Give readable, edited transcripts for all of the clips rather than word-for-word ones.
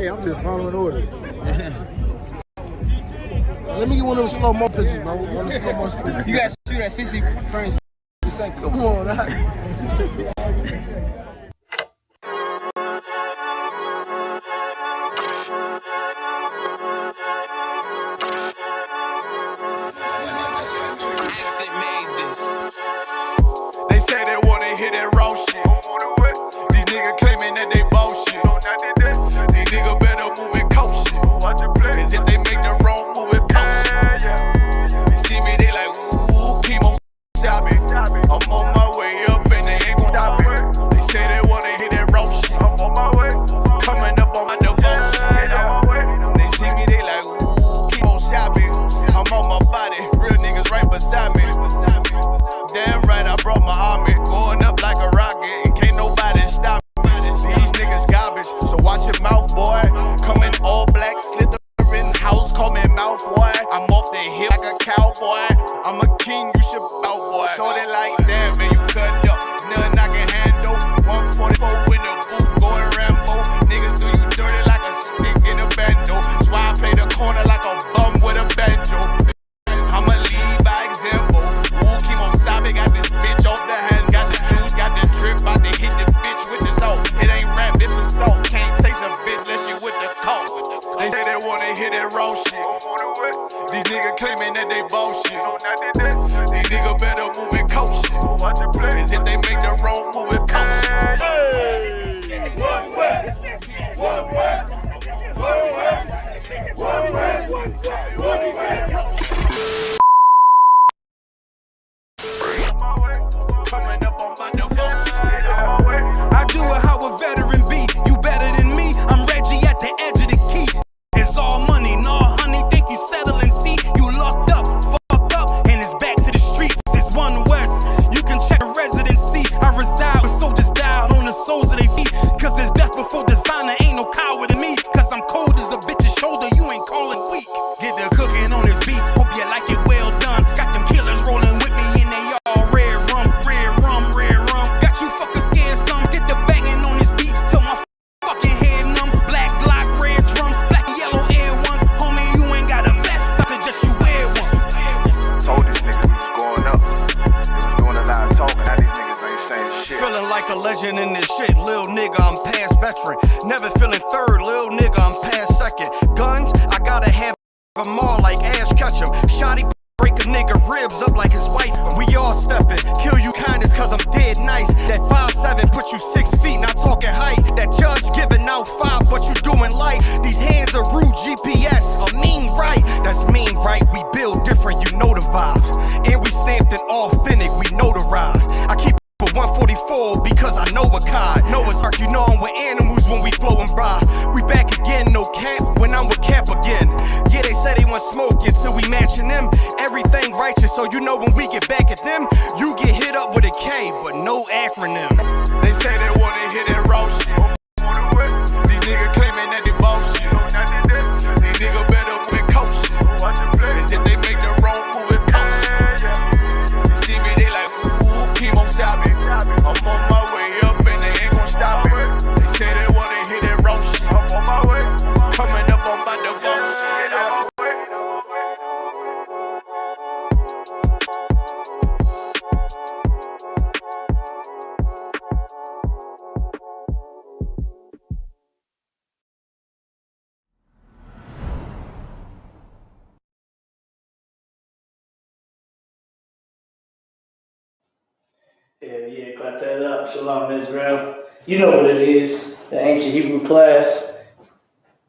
Hey, I'm just following orders. Let me get one of them slow mo pictures, bro. One of the slow mo pictures. You gotta shoot at 60 frames per second. Come on, that. Exit made this. They say they wanna hit that raw shit. These niggas claiming that they bullshit. These niggas better move and coach shit. Cause if they make the wrong move, it cost shit. You see me, they like, ooh, keep on shopping. I'm on my way up and they ain't gon' stop it. They say they wanna hit that raw shit. Coming up on my devotion. They see me, they like, ooh, keep on shopping. I'm on my body, real niggas right beside me. Damn right, I brought my army, going up like a rocket, and can't nobody stop me. These niggas garbage, so watch your mouth, boy. Coming all black, slithering house, call me mouth, boy. I'm off the hip like a cowboy. I'm a king, you should bow, boy. Shorty like that, man, you cut up. Nothing I can handle. 144 in the booth, going Rambo. Niggas do you dirty like a stick in a bando. That's why I play the corner like a bum with a banjo. I'ma lead by example. Ooh, Kimo Sabe got this bitch off the hand. Got the juice, got the drip, about to hit the bitch with the salt. It ain't rap, it's assault. Can't taste a bitch unless you with the coke. They say they wanna hit that raw shit. These niggas claiming that they bullshit. These niggas better move and coach shit. Cause if they make the wrong move, it cost shit. One way, one way, one way, one way, one way. Coming up on my devotion. I do it how a veteran be. You better than me. I'm Reggie at the edge of the key. It's all money, no honey. Think you settle and see you locked up, fucked up, and it's back to the streets. It's One West. You can check the residency. I reside with soldiers died on the soles of their feet. Cause there's death before designer. Ain't no coward in me. Cause I'm cold as a bitch's shoulder. You ain't calling weak. Get the cooking on this beat. Hope you like it well done. Got them killers rolling with me and they all red rum, red rum, red rum. Got you fucking scared some. Get the banging on this beat till my fucking head numb. Black Glock, red drum, black and yellow Air Ones. Homie, you ain't got a vest. I suggest you wear one. Told these niggas we was going up. They was doing a lot of talking. Now these niggas ain't saying shit. Feeling like a legend in this shit, lil nigga, I'm past veteran. Never feeling third, lil nigga, I'm past second. Guns, I gotta have them all like Ash Ketchum. Shotty break a nigga ribs up like his wife. We all steppin', kill you kindness cause I'm dead nice. That 5'7" put you 6 feet, not talking height. That judge giving out 5, but you doing light. These hands are rude GPS, a mean right. That's mean right, we build different, you know the vibes. And we stamped it authentic, we notarized. I keep but 144 because I know a kind. Know it's dark, you know I'm with animals when we flowing by. We back again, no cap when I'm with Cap again. Yeah, they say they want smoke until we matching them. Everything righteous, so you know when we get back at them, you get hit up with a K, but no acronym. They say they wanna hit that raw shit. These niggas claiming that they bullshit. These niggas better move and coach shit. Cause if they make the wrong move, it cost shit. You see me, they like, ooh, keep on shopping. I'm on my way up and they ain't gon' stop it. They say they wanna hit that raw shit. Coming up on my devotion. Yeah, clap that up. Shalom, Israel. You know what it is. The Ancient Hebrew class.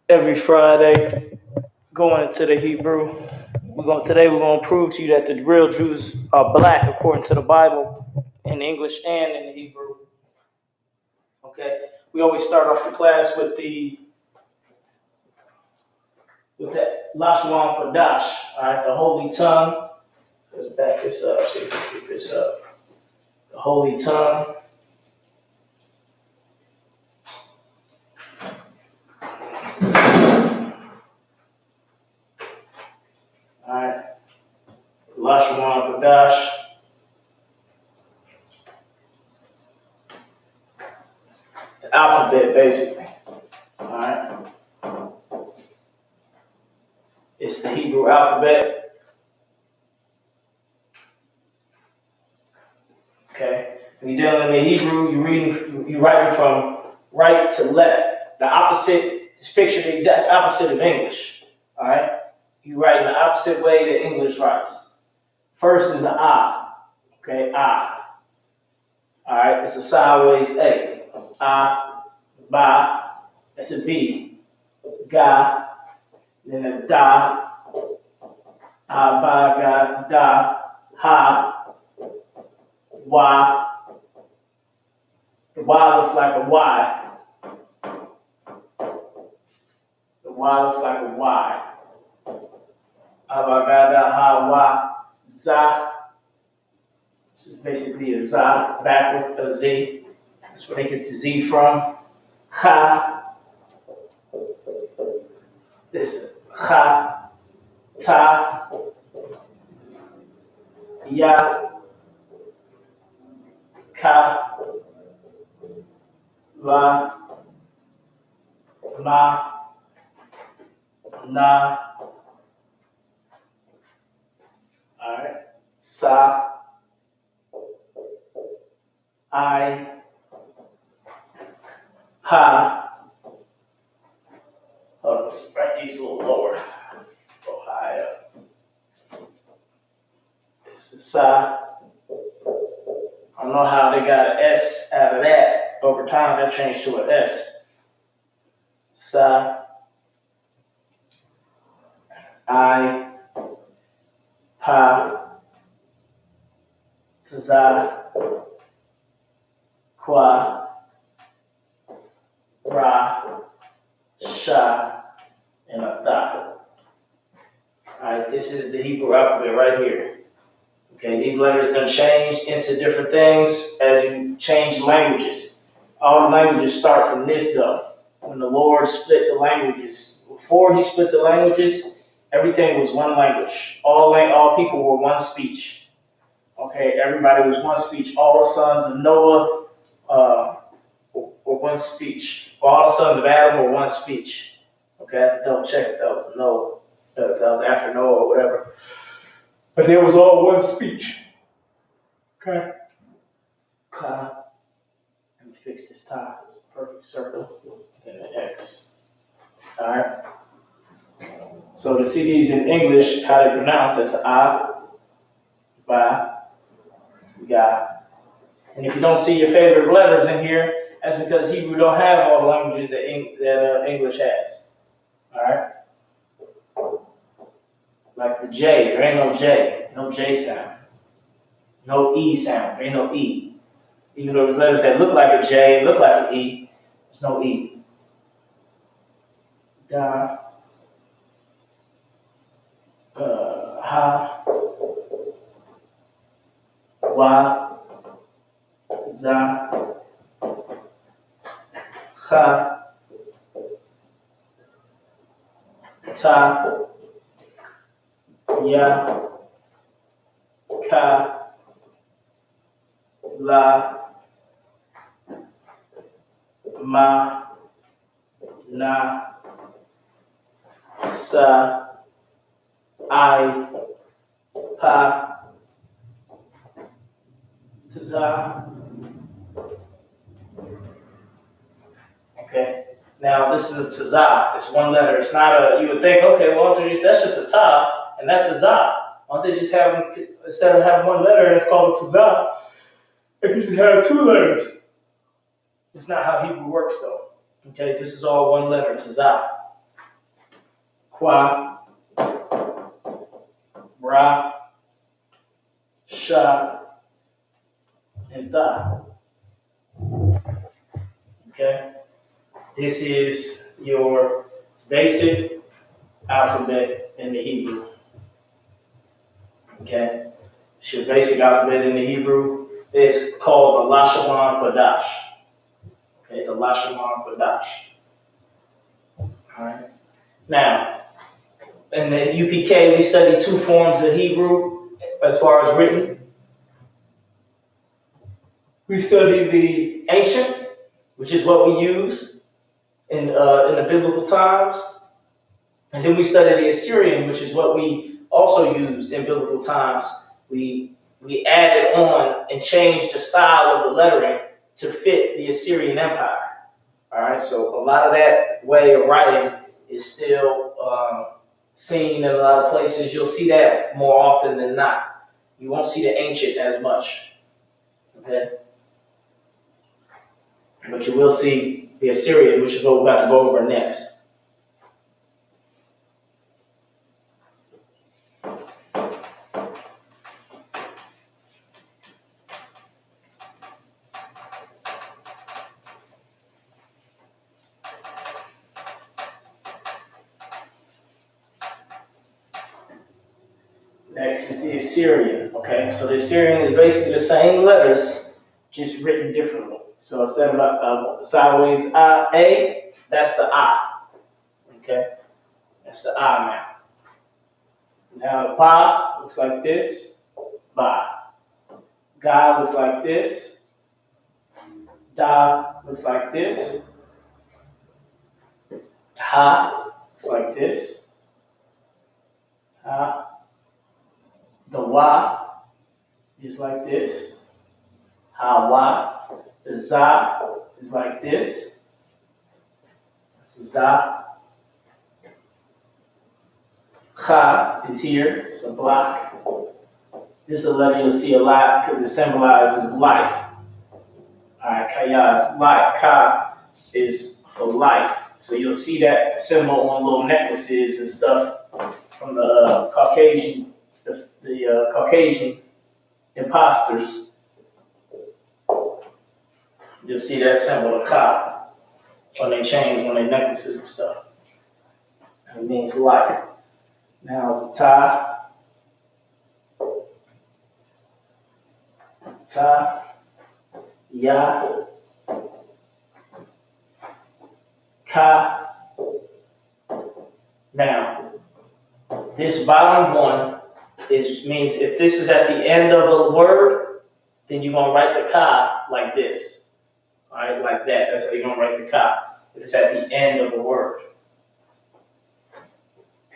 Every Friday, going into the Hebrew. Today we're going to prove to you that the real Jews are black according to the Bible, in English and in the Hebrew. Okay? We always start off the class with that Lashon Kodash, all right, the holy tongue. Let's back this up, see if we can get this up. The holy tongue. Alright. Lashon Kodash. The alphabet, basically. Alright. Hebrew alphabet. Okay, when you're dealing in the Hebrew, you're writing from right to left. The opposite, just picture the exact opposite of English. All right, you write in the opposite way that English writes. First is the ah. Okay, ah. All right, it's a sideways A. Ah, ba. That's a B. Ga. Then a da. Ah, ba, ga, da. Ha. Wa. The Y looks like a Y. The Y looks like a Y. Abagada, ha, wa, za. This is basically a za backward, a Z. That's where they get the Z from. Ha. This ha, ta, ya, ka, la, ma, na. All right, sa, I, ha. Hold on, write these a little lower. Go high up. This is sa. I don't know how they got an S out of that. Over time, that changed to an S. Sa. I. Pa. Za. Qua. Ra. Sha. And a tha. Alright, this is the Hebrew alphabet right here. Okay, these letters done changed into different things as you change languages. All the languages start from this though. When the Lord split the languages, before he split the languages, everything was one language. All people were one speech. Okay, everybody was one speech. All the sons of Noah were one speech. All the sons of Adam were one speech. Okay, I have to double check if that was Noah, if that was after Noah or whatever. But there was all one speech. Okay. Ka. Let me fix this tie. It's a perfect circle. Then an X. All right. So to see these in English, how they pronounce that's a, ba, ga. And if you don't see your favorite letters in here, that's because Hebrew don't have all the languages that English has. All right. Like the J, there ain't no J sound. No E sound, there ain't no E. Even though there's letters that look like a J, look like an E, there's no E. Da, ha, wa, za, ha, ta, ya, ka, la, ma, na, sa, I, pa, za. Okay. Now this is a tza. It's one letter. It's not a. You would think, okay, well, that's just a ta, and that's a za. Why don't they just have, instead of having one letter and it's called a tza, they could just have two letters. It's not how Hebrew works, though. Okay, this is all one letter. Tza. Qua, ra, sha, and tha. Okay. This is your basic alphabet in the Hebrew. Okay? It's your basic alphabet in the Hebrew. It's called the Lashawan Kodash. Okay, the Lashawan Kodash. Alright? Now, in the UPK, we study two forms of Hebrew as far as written. We study the ancient, which is what we use in the biblical times, And then we study the Assyrian, which is what we also used in biblical times. We added on and changed the style of the lettering to fit the Assyrian Empire. All right, so a lot of that way of writing is still seen in a lot of places. You'll see that more often than not. You won't see the ancient as much. Okay, but you will see the Assyrian, which is what we're about to go over next. Next is the Assyrian. Okay, so the Assyrian is basically the same letters, just written differently. So instead of sideways A, that's the I. Okay, that's the I now. Now the Pa looks like this. Ba. Ga looks like this. Da looks like this. Ha looks like this. Ha. The Wa is like this. Ha Wa. The Za is like this. That's Za. Cha is here. It's a block. This is a letter you'll see a lot because it symbolizes life. Alright, Kaya is life. Ka is for life. So you'll see that symbol on little necklaces and stuff from the Caucasian, the Caucasian imposters. You'll see that symbol of Ka on their chains, on their necklaces and stuff. It means life. Now it's a Ta. Ta. Ya. Ka. Now, this bottom one means if this is at the end of a word, then you're going to write the Ka like this. All right, like that. That's how you're going to write the Ka. If it's at the end of a word.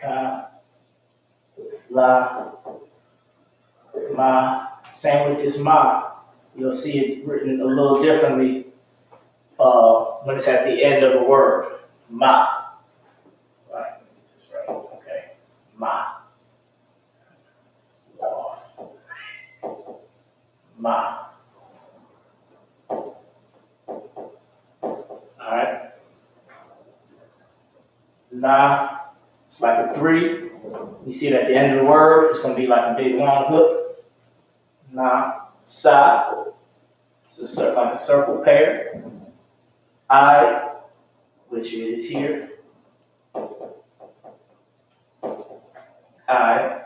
Ka. La. Ma. Same with this Ma. You'll see it written a little differently when it's at the end of a word. Ma. Right, that's right. Okay. Ma. Ma. Alright. La. It's like a 3. You see it at the end of the word. It's going to be like a big long hook. Na. Sa. It's like a circle pair. I, which is here. I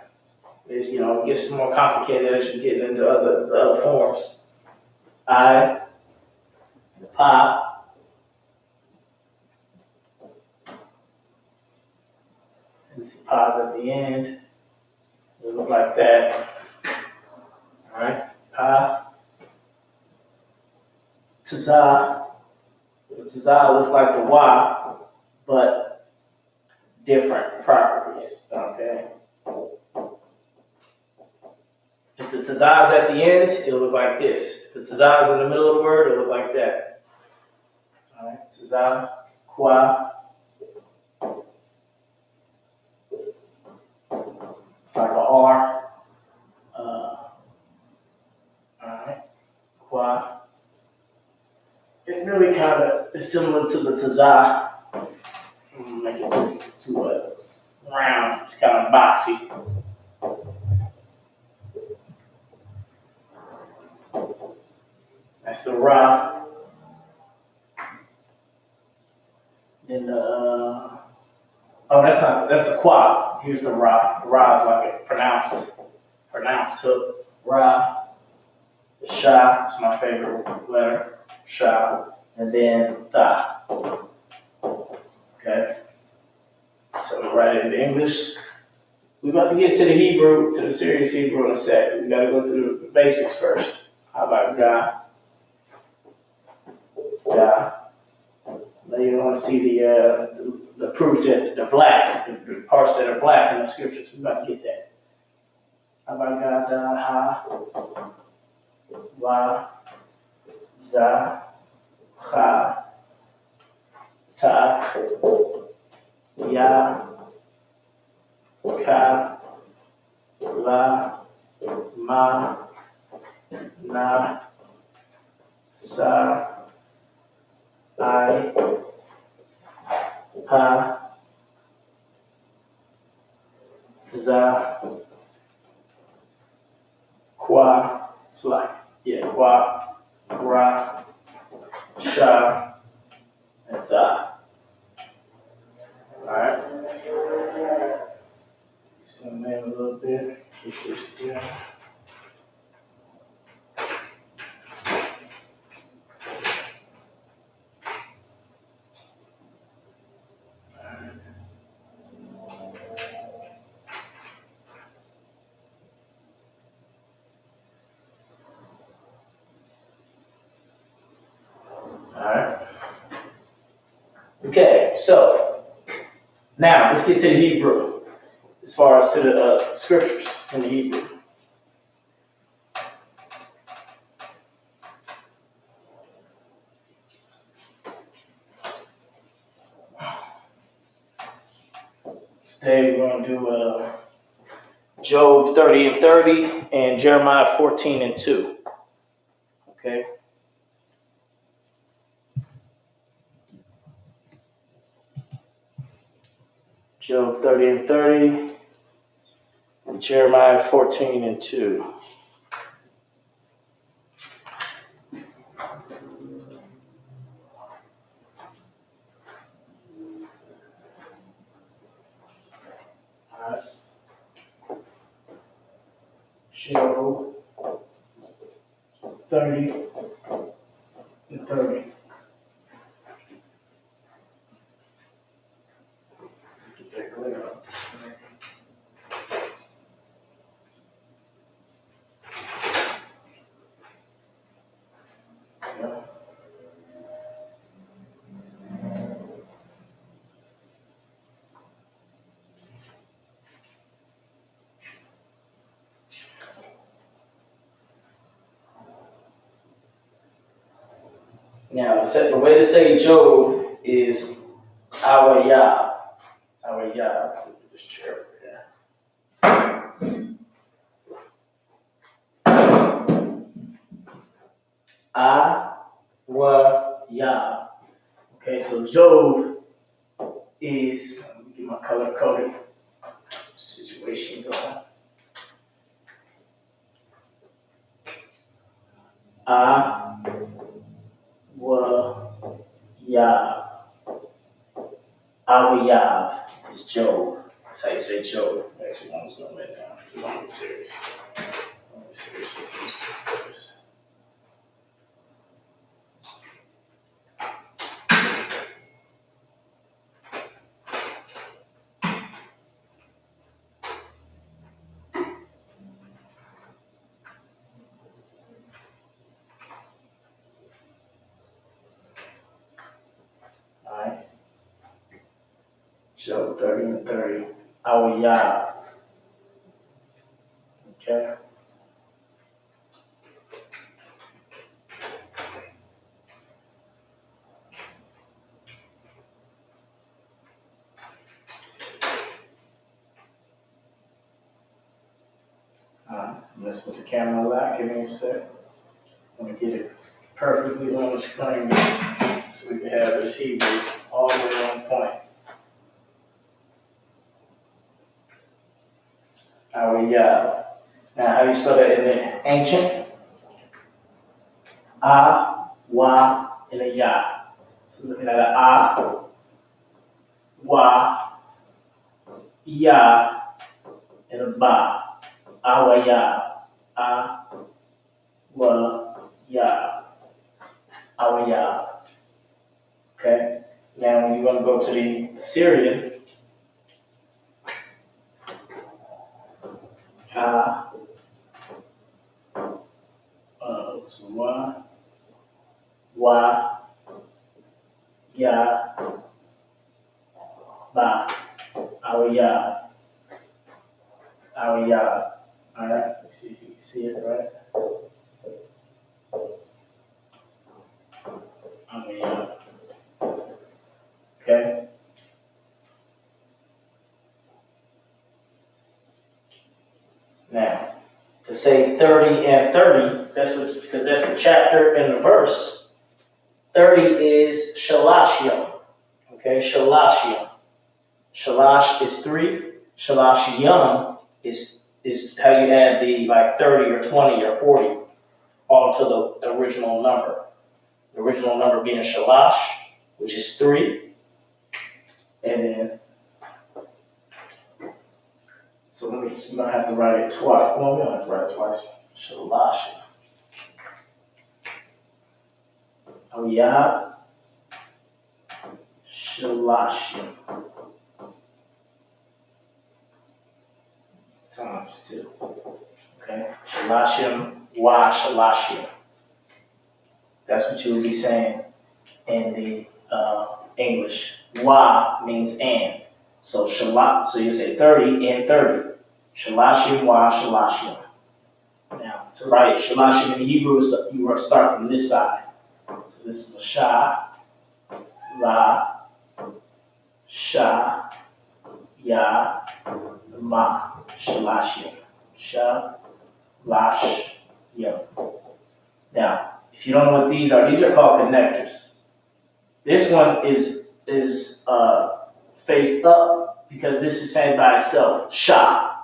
is, it gets more complicated as you get into the other forms. I, Pa, and the Pa's at the end. It look like that. All right, Pa. Tza. Tza looks like the Wa, but different properties. Okay. If the Tza is at the end, it'll look like this. If the Tza is in the middle of the word, it'll look like that. All right. Tza, Kwa. It's like an R. All right. Kwa. It really kind of is similar to the Tza. Make it too round. It's kind of boxy. That's the Ra. Then that's the Qua. Here's the Ra. The Ra is like a pronounced hook. Ra. Sha is my favorite letter. Sha, and then Ta. Okay. So we write it in English. We're about to get to the Hebrew, to the serious Hebrew in a sec. We got to go through the basics first. How about Ga? Ga. Now you want to see the proof that the black, parts that are black in the scriptures. We're about to get that. Abagada ha wa za ha ta ya ka la ma na sa I ha za qua, it's like, yeah, qua, ra, sha, and tha. Alright. Zoom in a little bit, get this down. Alright. Okay, so now let's get to the Hebrew as far as to the scriptures in the Hebrew. Today we're going to do Job 30 and 30 and Jeremiah 14 and 2. Okay. Job 30 and 30 and Jeremiah 14 and 2. Alright. Job 30 and 30. Now, the way to say Job is Awayah. Awayah. Put this chair over there. Awayah. Okay, so Job is, let me get my color coded situation going. Awayah is Job. That's how you say Job. Actually, I'm just going to lay it down. You want to be serious. Alright. Job 30 and 30. Awayah. Okay. Let's put the camera live. Give me a sec. I'm going to get it perfectly on the screen so we can have this Hebrew all the way on point. Awayah. Now, how do you spell that in the ancient? Wa, and a ya. So we're looking at an wa, ya, and a ba. Awayah. Wa-ya. Awayah. Okay? Now when you're going to go to the Assyrian, so wa-ya, ba. Awiyah. Awiyah. All right, let's see if you can see it right. Awiyah. Okay. Now, to say 30 and 30, because that's the chapter and the verse. 30 is shalashiyam. Okay, shalashiyam. Shalash is 3. Shalashiyam is how you add the 30 or 20 or 40 onto the original number. The original number being shalash, which is 3. And then, so I'm gonna have to write it twice. Well, we don't have to write it twice. Shalash. Awiyah. Shalashim. Times 2. Okay? Shalashim, wa shalashim. That's what you would be saying in the English. Wa means and. So so you say 30 and 30. Shalashim wa shalashim. Now, to write shalashim in Hebrew, you start from this side. So this is a sha, la, sha, ya, ma, shalashim. Sha, lash, yam. Now, if you don't know what these are called connectors. This one is faced up because this is saying by itself, sha.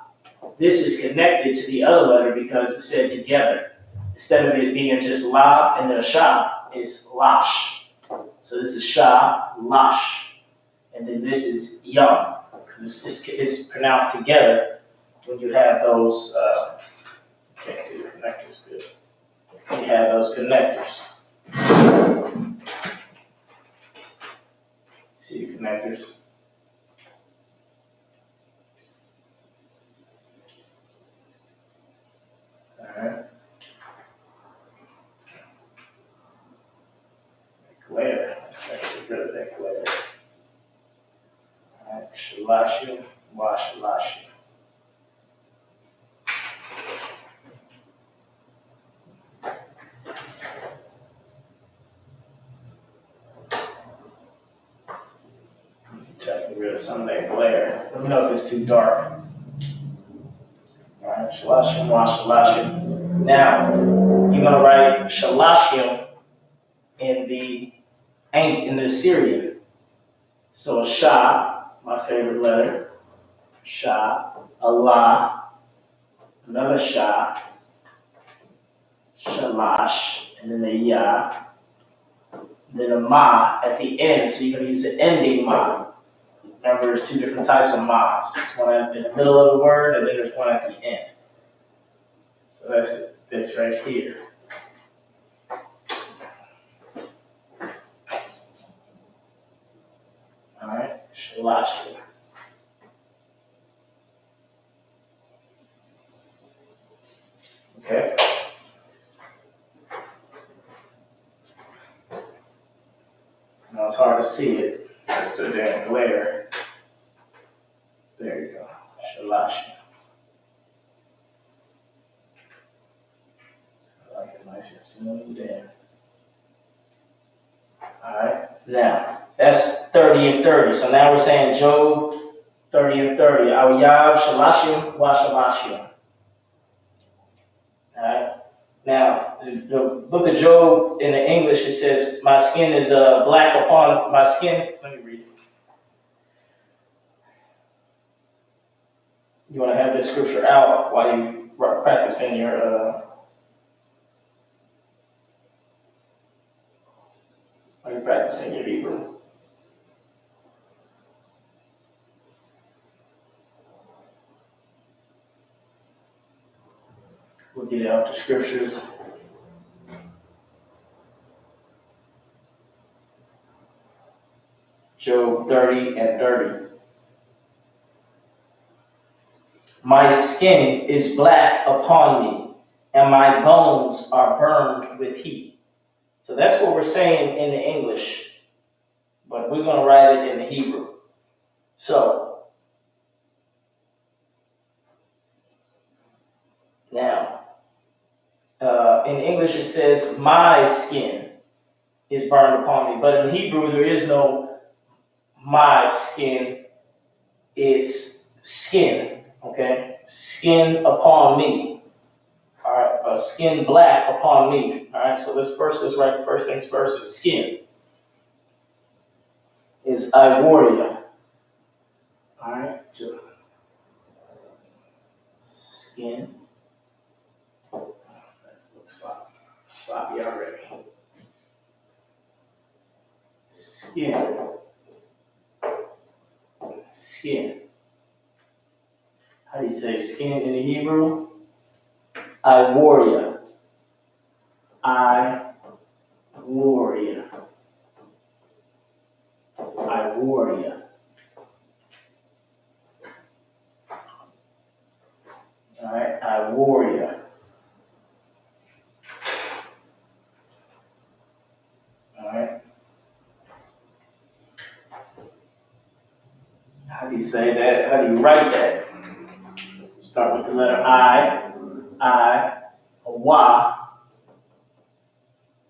This is connected to the other letter because it's said together. Instead of it being just la and then a sha, it's lash. So this is sha, lash. And then this is yam, because it's pronounced together when you have those, can't see the connectors good. You have those connectors. See the connectors? Alright. Glare. Let's get rid of that glare. Alright, shalashim, wa shalashim. Try to get rid of some of that glare. Let me know if it's too dark. Alright, shalashim, wa shalashim. Now, you're going to write shalashim in the Assyrian. So sha, my favorite letter, sha, Allah, another sha, shalash, and then a ya, then a ma at the end. So you're going to use the ending ma. Remember, there's 2 different types of mas. There's one in the middle of the word, and then there's one at the end. So that's this right here. All right, shalashim. Okay. Now it's hard to see it. It's the damn glare. There you go. Shalashim. I like it nice and smooth there. Alright, now that's 30 and 30. So now we're saying Job 30 and 30. Awiyah, shalashim, wa shalashim. Alright. Now, the book of Job in the English, it says, my skin is black upon my skin. Let me read it. You want to have this scripture out while you practicing your Hebrew. We'll get out the scriptures. Job 30 and 30. My skin is black upon me, and my bones are burned with heat. So that's what we're saying in the English, but we're going to write it in the Hebrew. So, in English it says my skin is burned upon me, but in Hebrew there is no my skin, it's skin, okay? Skin upon me, all right? Skin black upon me, all right? So let's write first things first is skin, is Ivoria, all right? So, skin, looks sloppy already. Skin. Skin. How do you say skin in the Hebrew? Ivoria. Ivoria. Ivoria. All right, Ivoria. All right. How do you say that? How do you write that? Start with the letter I, a wa,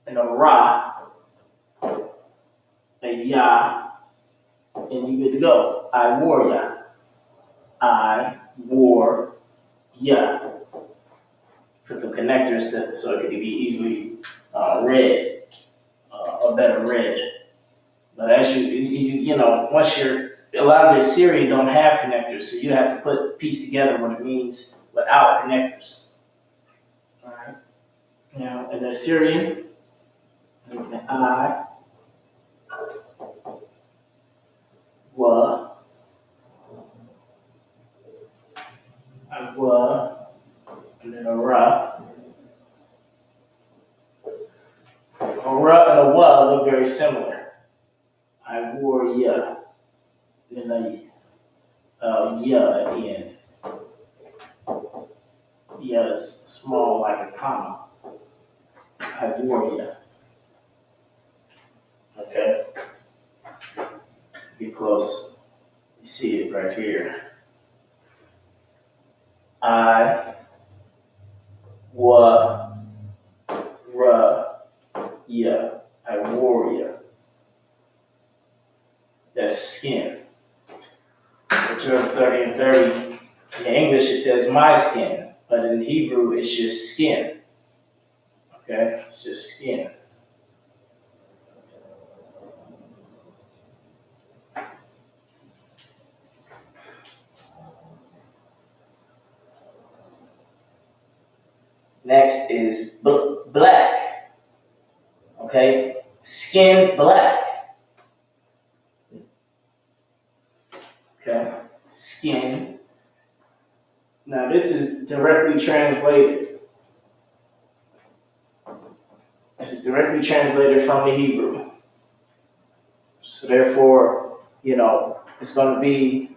and a ra, a ya, and you good to go. I wore ya. I wore ya. Put the connectors so it could be easily read, a better read. But as you know, once a lot of the Assyrian don't have connectors, so you have to piece together what it means without connectors. All right. Now, in the Assyrian, I, wa, and then a ra. A ra and a wa look very similar. I wore ya. And then a ya at the end. Ya is small like a comma. I wore ya. Okay. Be close. You see it right here. I wa ra ya. I wore ya. That's skin. Job 30 and 30. In English it says my skin, but in Hebrew it's just skin. Okay? It's just skin. Next is black. Okay? Skin black. Okay? Skin. Now this is directly translated. This is directly translated from the Hebrew. So therefore, it's going to be,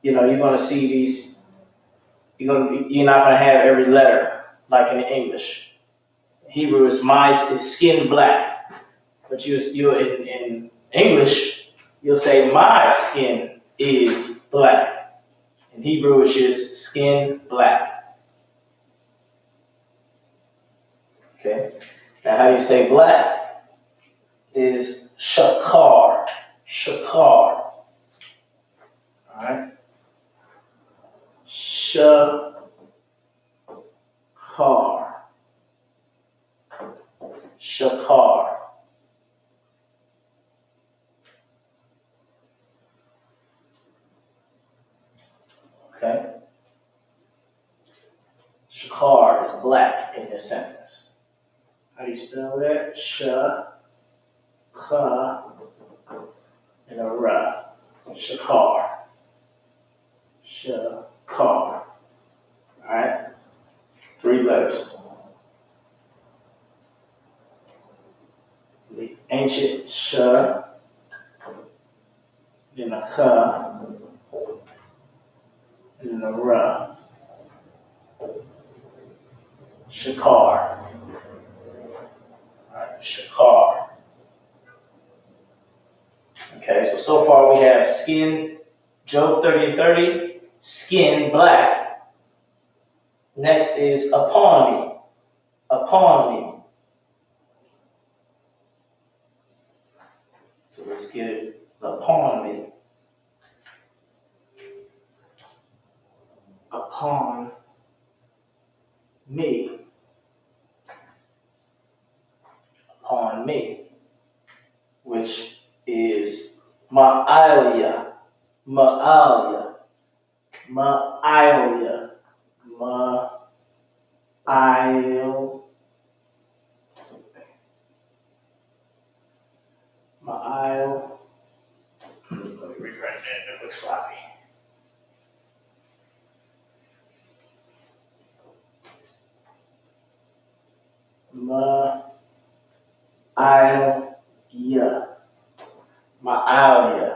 you're going to see these, you're not going to have every letter like in English. Hebrew is skin black, but you in English you'll say my skin is black. In Hebrew it's just skin black. Okay. Now how do you say black? Is shakar. Shakar. Alright? Shakar. Shakar. Okay? Shakar is black in this sentence. How do you spell that? Sh-ka and a ra. Shakar. Shakar. Alright? 3 letters. The ancient sh, then a ka, and then a ra. Shakar. Alright, shakar. Okay, so far we have skin, Job 30 and 30, skin black. Next is upon me. upon me. So let's get it. Upon me. Upon me. Upon me. Which is Ma'alia. Ma'alia. Ma'alia. Ma'ail. Ma'ail. Let me rewrite that. It looks sloppy. Ma'alia. Ma'alia.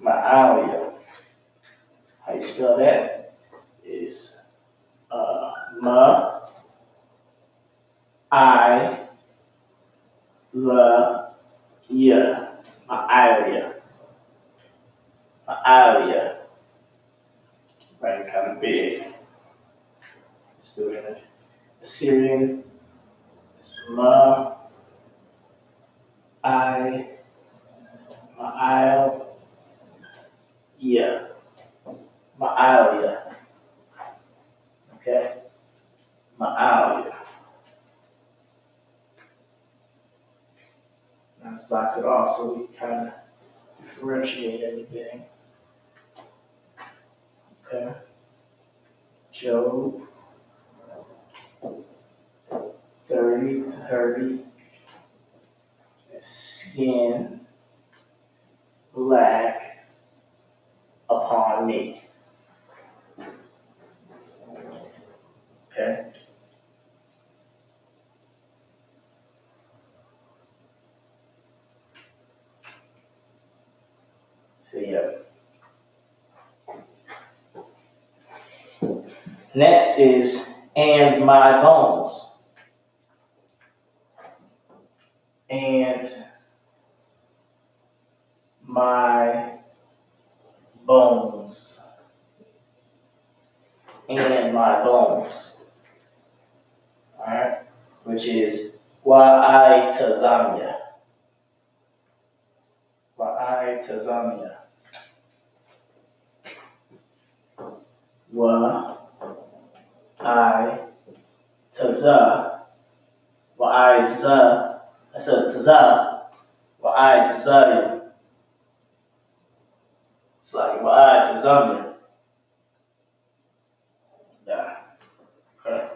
Ma'alia. How you spell that? Is Ma I La Ya. Ma'alia. Ma'alia. Right, kind of big. Let's do it. Assyrian. It's Ma I Ma'al. Yeah. Ma'alia. Okay? Ma'alia. Now let's box it off so we kind of differentiate everything. Okay? Job 30. Skin black upon me. Okay? So yeah. Next is and my bones. And my bones. And my bones. Alright? Which is Wa'ai Tazamya. Wa'ai Tazamya. Wa'ai Tazah. Wa'ai Tazah. I said Tazah. Wa'ai Tazah. It's like Wa'ai Tazamya. Yeah. Okay.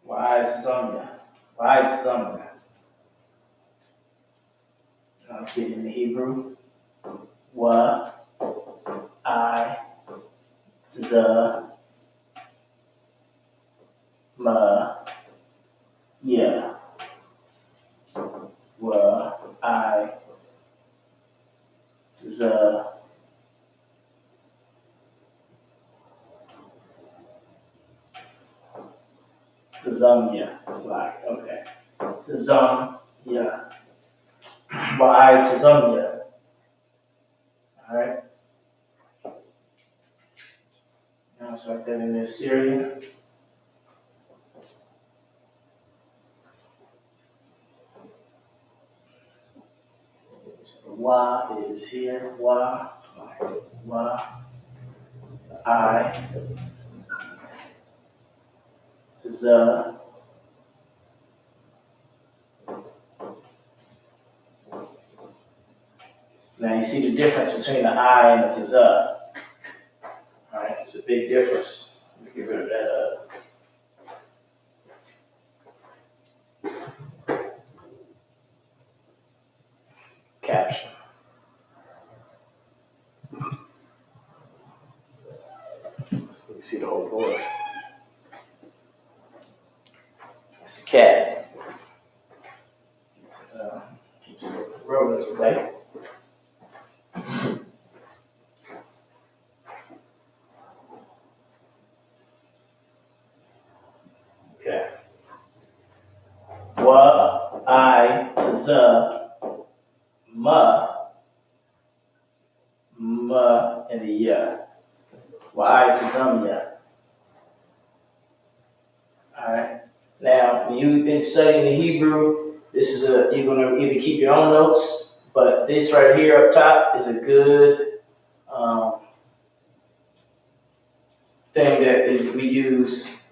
Wa'ai Tazamya. Wa'ai Tazamya. Now let's get into Hebrew. Wa'ai Tazah. Yeah. Wa'ai Tazah. Tazamya. It's like, okay. Tazamya. Wa'ai Tazamya. Alright. Now let's write that in the Assyrian. Wa is here. I Tazah. Now you see the difference between the I and the Tazah. Alright, it's a big difference. Let me get rid of that caption. So you see the whole board. It's the cat. Roll this away. Okay. Wa'ai Tazah. Ma and the ya. Why to Zamya. Alright. Now, when you've been studying the Hebrew, this is you're gonna either keep your own notes, but this right here up top is a good thing that we use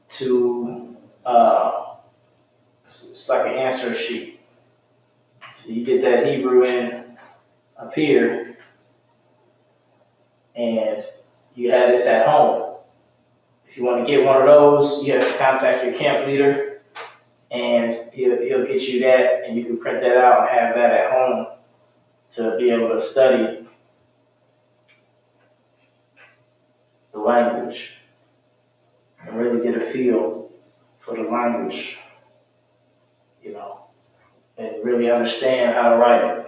to it's like an answer sheet. So you get that Hebrew in up here, and you have this at home. If you want to get one of those, you have to contact your camp leader, and he'll get you that, and you can print that out and have that at home to be able to study the language and really get a feel for the language, and really understand how to write it.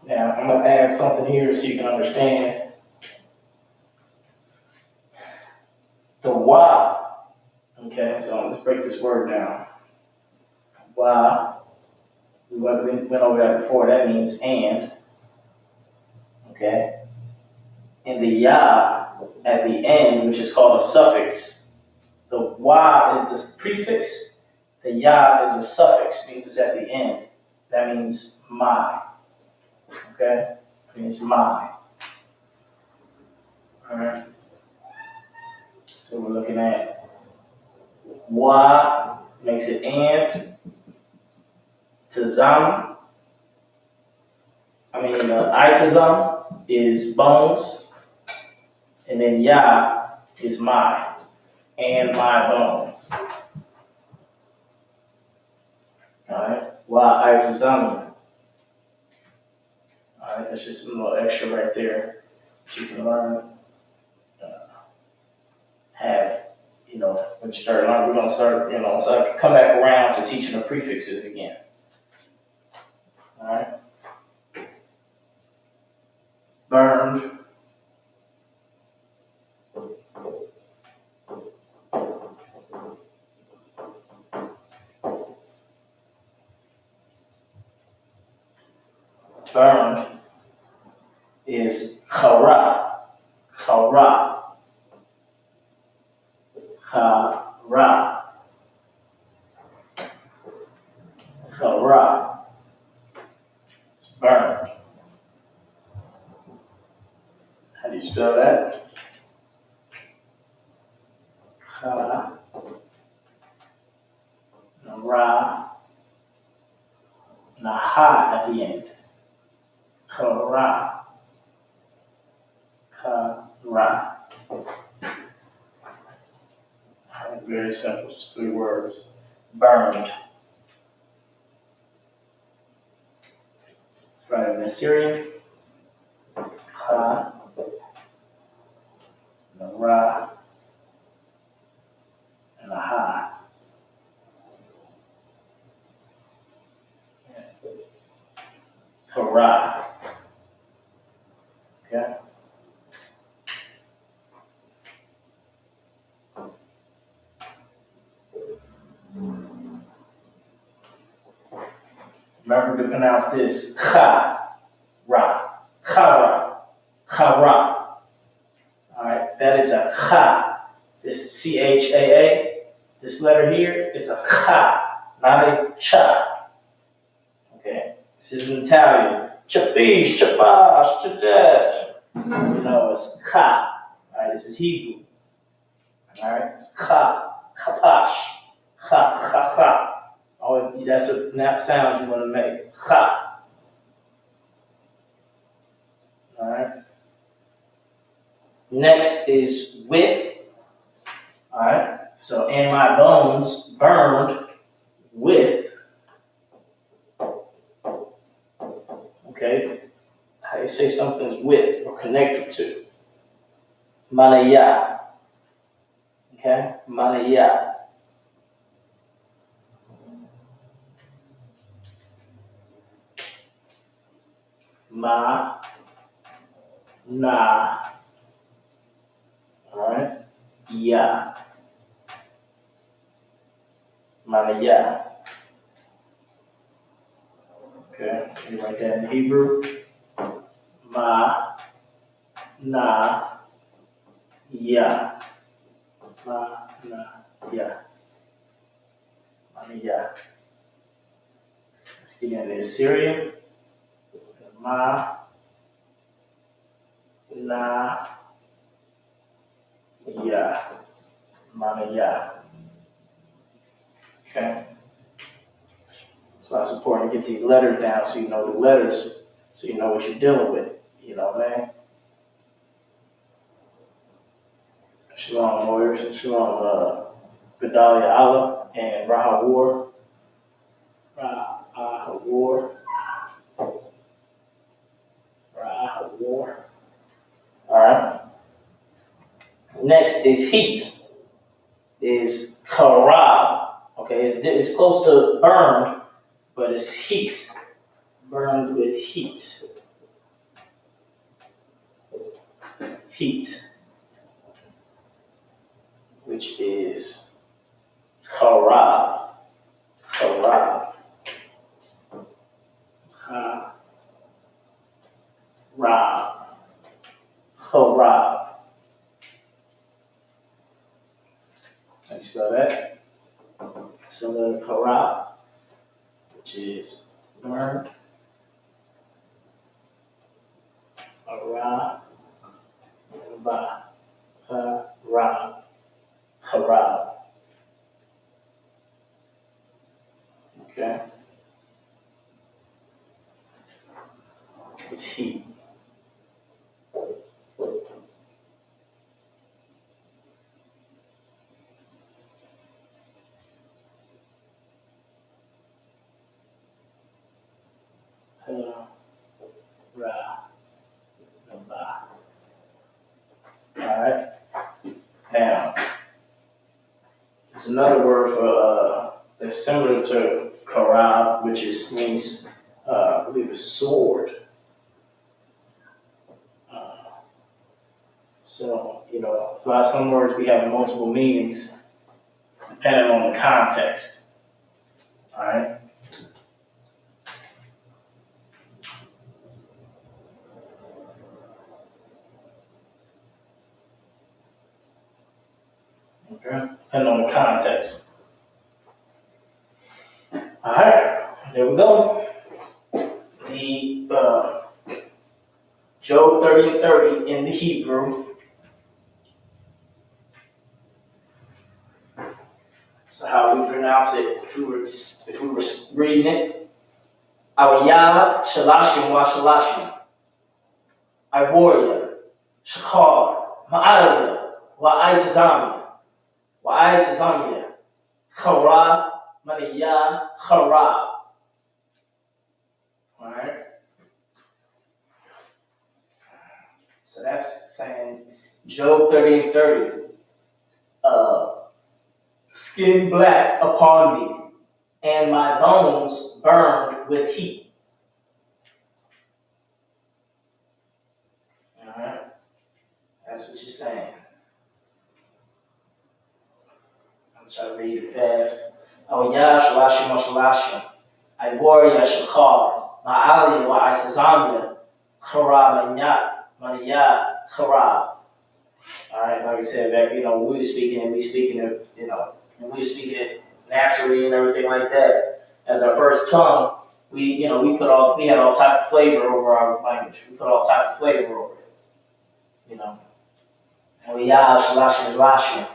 Now, I'm going to add something here so you can understand. The wa. Okay, so let's break this word down. Wa. We went over that before. That means and. Okay. And the ya at the end, which is called a suffix. The wa is the prefix. The ya is a suffix, means it's at the end. That means my. Okay? It means my. Alright? So we're looking at wa makes it and. Tazam. Itazam is bones. And then ya is my. And my bones. Alright? Wa itazam. Alright, that's just a little extra right there that you can learn. When you start learning, we're going to start, so I can come back around to teaching the prefixes again. Alright? Burned. Burned is chara. Chara. Chara. Chara. It's burned. How do you spell that? Chara. Ra. Naha at the end. Chara. Chara. Very simple, just 3 words. Burned. Right in Assyrian. Ha. And a ra. And a ha. Hurrah. Okay. Remember to pronounce this cha, ra, chara, chara. All right, that is a cha. This CHAA, this letter here is a cha, not a cha. Okay, this is in Italian. Chapish, chapash, chadesh. It's cha. All right, this is Hebrew. All right, it's cha, chapash, cha, cha, cha. Oh, that's a sound you want to make. Ha. All right. Next is with. All right. So, and my bones burned with. Okay. How you say something's with or connected to? Malaya. Okay. Malaya. Ma, na, all right, ya. Maniyah. Okay, you write that in Hebrew. Ma, na, ya. Ma, na, ya. Maniyah. Let's get into Assyrian. Ma, na, ya. Maniyah. Okay. So that's important to get these letters down so you know the letters, so you know what you're dealing with. You know what I mean? Shalom warriors, Shalom Gedalia Allah and Rahawar. Rahawar. Rahawar. Alright. Next is heat. Is karab. Okay, it's close to burned, but it's heat. Burned with heat. Heat. Which is harab. Harab. Harab. Harab. How you spell that? Similar to harab, which is burned. Harab. Harab. Harab. Okay. It's heat. Alright. Now, there's another word for that's similar to karab, which means I believe it's sword. So, you know, some words we have multiple meanings depending on the context. Alright. Okay, depending on the context. Alright, there we go. The Job 30 and 30 in the Hebrew. So how we pronounce it if we were reading it. Awiyah Shalashim wa Shalashim. Iboria, Shakar, Ma'alia, Wa'aitazamia, Wa'aitazamia, Chara, Maniyah, Chara. Alright? So that's saying Job 30 and 30. Skin black upon me, and my bones burned with heat. Alright? That's what you're saying. I'm trying to read it fast. Awiyah Shalashim wa Shalashim. Iboria Shachar. Ma'alia wa Aitazamia. Chara Maniyah Chara. Alright, like I said, back, when we were speaking it, when we were speaking it naturally and everything like that, as our first tongue, we had all type of flavor over our language. We put all type of flavor over it. Awiyah Shalashim Shalashim.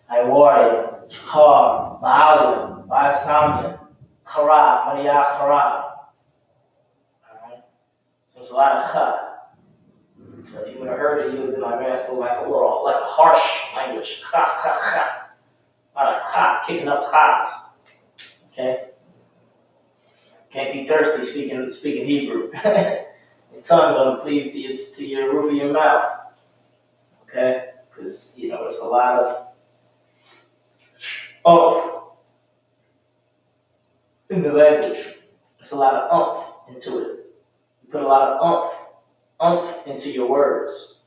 Iboria Shachar. Ma'alia wa Aitazamia. Chara Maniyah Chara. Alright, so it's a lot of cha. So if you would have heard it, you would have been like, man, it's like a harsh language. Ha, ha, ha. A lot of ha, kicking up ha's. Okay? Can't be thirsty speaking Hebrew. Your tongue gonna cleave to your roof of your mouth. Okay? Because, it's a lot of oomph in the language. It's a lot of oomph into it. You put a lot of oomph into your words.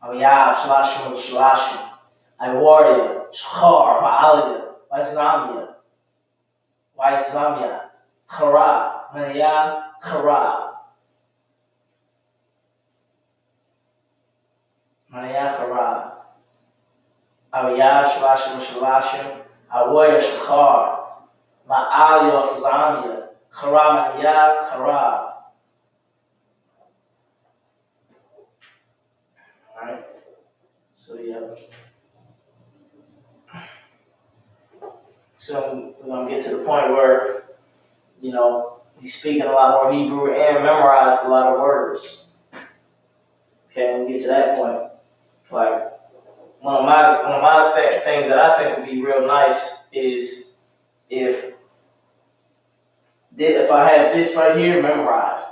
Awiyah Shalashim Shalashim. Iboria Shachar Ma'alia Vaizamia, Vaizamia, Chara, Maya, Chara, Maya, Chara, Aviyah, Shalashim, Shalashim, Avoya, Shachar, Ma'al, Yotzamia, Chara, Maya, Chara. Alright, so yeah. So we're gonna get to the point where, he's speaking a lot more Hebrew and memorized a lot of words. Okay, when we get to that point, like one of my things that I think would be real nice is if I had this right here memorized,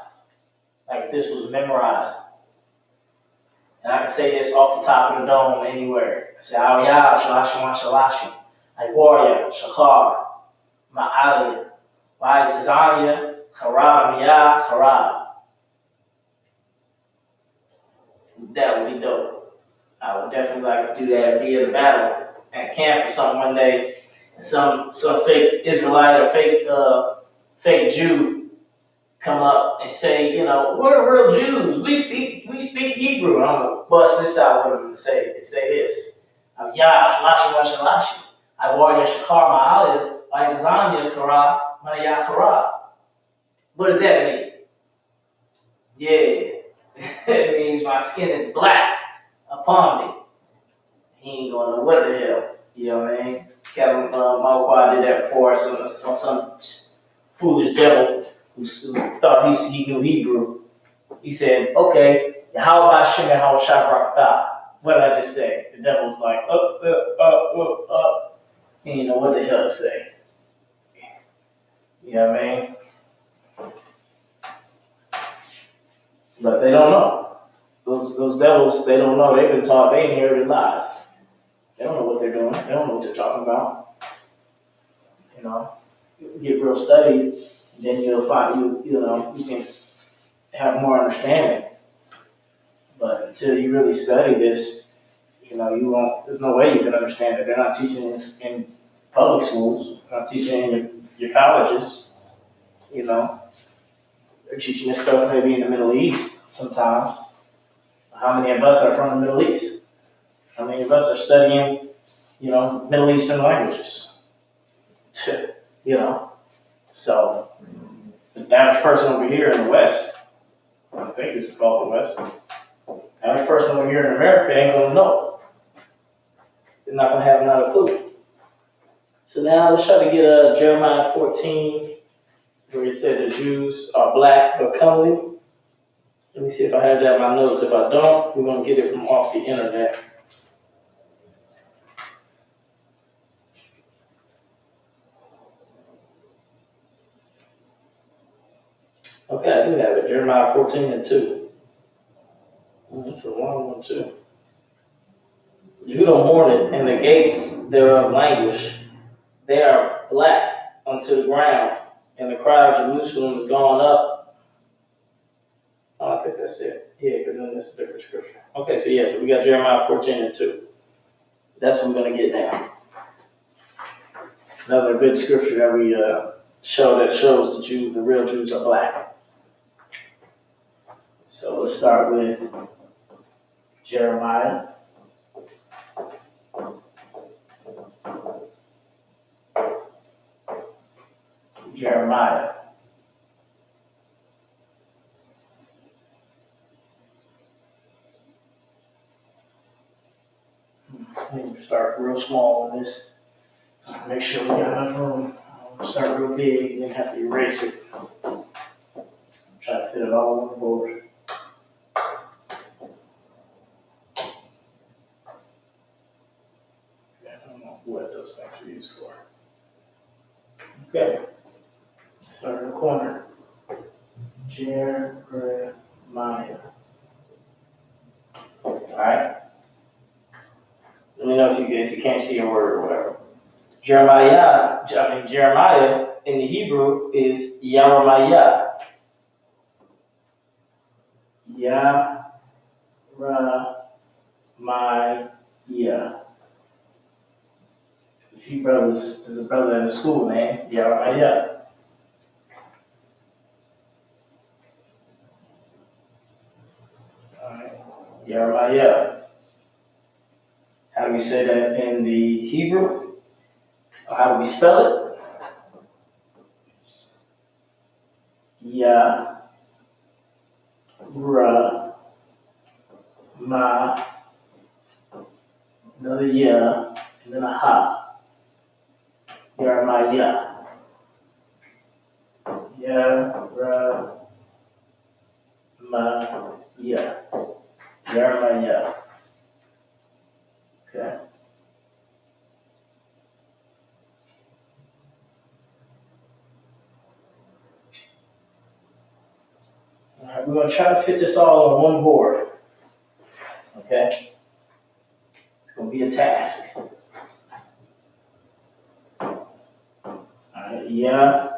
like if this was memorized, and I could say this off the top of the dome anywhere. Say Aliyah, Shalashim, Shalashim, like warrior, Shachar, Ma'aliyah, Vaizamia, Chara, Miyah, Chara. That would be dope. I would definitely like to do that, be in a battle at camp or something one day, and some fake Israelite or fake Jew come up and say, we're the real Jews. We speak Hebrew. I'm gonna bust this out with them and say this. Yah, Shalashim, Shalashim. I warrior Shachar, Ma'aliyah, Vaizamia, Chara, Maya, Chara. What does that mean? Yeah. It means my skin is black upon me. He ain't gonna know what the hell. You know what I mean? Kevin Malquad did that before on some foolish devil who thought he knew Hebrew. He said, okay, how about Shem and how Shabrakta? What did I just say? The devil's like, up. He didn't know what the hell to say. You know what I mean? But they don't know. Those devils, they don't know. They've been taught, they inherited lies. They don't know what they're doing. They don't know what they're talking about. You get real studied, then you'll find you can have more understanding. But until you really study this, you won't. There's no way you can understand it. They're not teaching this in public schools. They're not teaching in your colleges. They're teaching this stuff maybe in the Middle East sometimes. How many of us are from the Middle East? How many of us are studying, Middle Eastern languages? So the average person over here in the West, I think it's called the West, the average person over here in America ain't gonna know. They're not gonna have another clue. So now let's try to get Jeremiah 14, where it said the Jews are black but comely. Let me see if I have that in my notes. If I don't, we're gonna get it from off the internet. Okay, I do have it. Jeremiah 14:2. That's a long one too. Judah mourneth, and the gates thereof languish. They are black unto the ground, and the cry of Jerusalem is gone up. Oh, I think that's it. Yeah, because then this is a different scripture. Okay, so we got Jeremiah 14:2. That's what we're going to get now. Another good scripture that we shows the real Jews are black. So let's start with Jeremiah. Jeremiah. I need to start real small on this. So make sure we got enough room. I'll start real big and then have to erase it. Try to fit it all on the board. I don't know what those things are used for. Okay. Start in the corner. Jeremiah. Alright? Let me know if you can't see a word or whatever. Jeremiah in the Hebrew is Yeremiah. Yeremiah. If few brothers. There's a brother in the school named Jeremiah. All right, Jeremiah. How do we say that in the Hebrew? Or how do we spell it? Ya, Ra, Ma, another Ya, and then a Ha. Jeremiah. Ya, Ra, Ma, Ya. Jeremiah. Okay. All right, we're gonna try to fit this all on one board. Okay. It's gonna be a task. All right. Ya,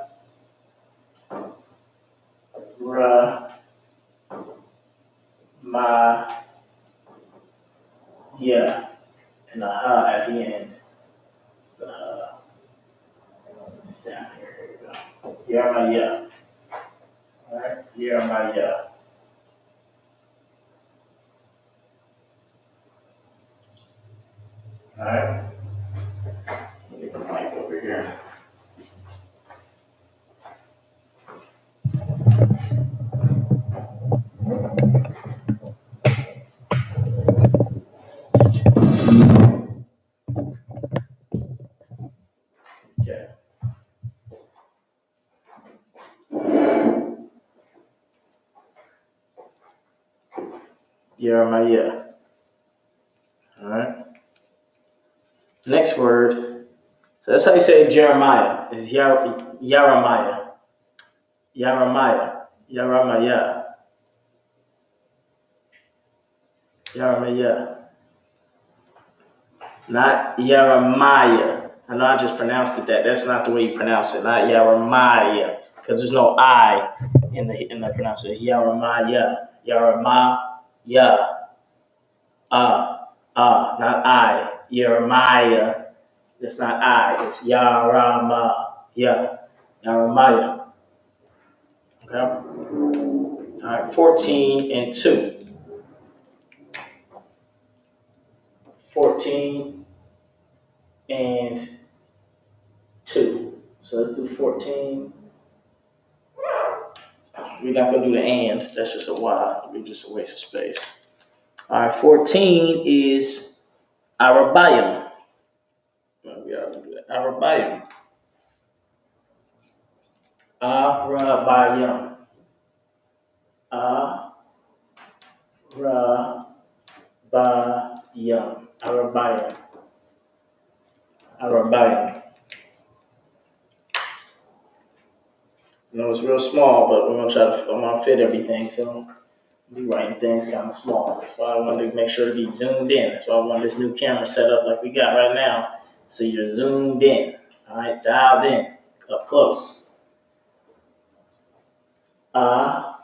Ra, Ma, Ya, and a Ha at the end. It's the Ha. It's down here. Here we go. Jeremiah. All right. Jeremiah. All right. Let me get the mic over here. Okay. Jeremiah. All right. Next word. So that's how you say Jeremiah. Is Jeremiah. Jeremiah. Jeremiah. Jeremiah. Not Jeremiah. I know I just pronounced it that. That's not the way you pronounce it. Not Jeremiah. Because there's no I in the pronunciation. Jeremiah. Jeremiah. Not I. Jeremiah. It's not I. It's Jeremiah. Jeremiah. Okay. All right. 14 and 2. 14 and 2. So let's do 14. We're not going to do the and. That's just a Y. It'll be just a waste of space. All right. 14 is Arabayim. We are going to do that. Arabayim. Arabayim. Arabayim. Arabayim. Arabayim. I know it's real small, but I'm gonna fit everything, so I'll be writing things kind of small. That's why I wanted to make sure to be zoomed in. That's why I want this new camera set up like we got right now, so you're zoomed in. All right, dialed in, up close. Arabayim.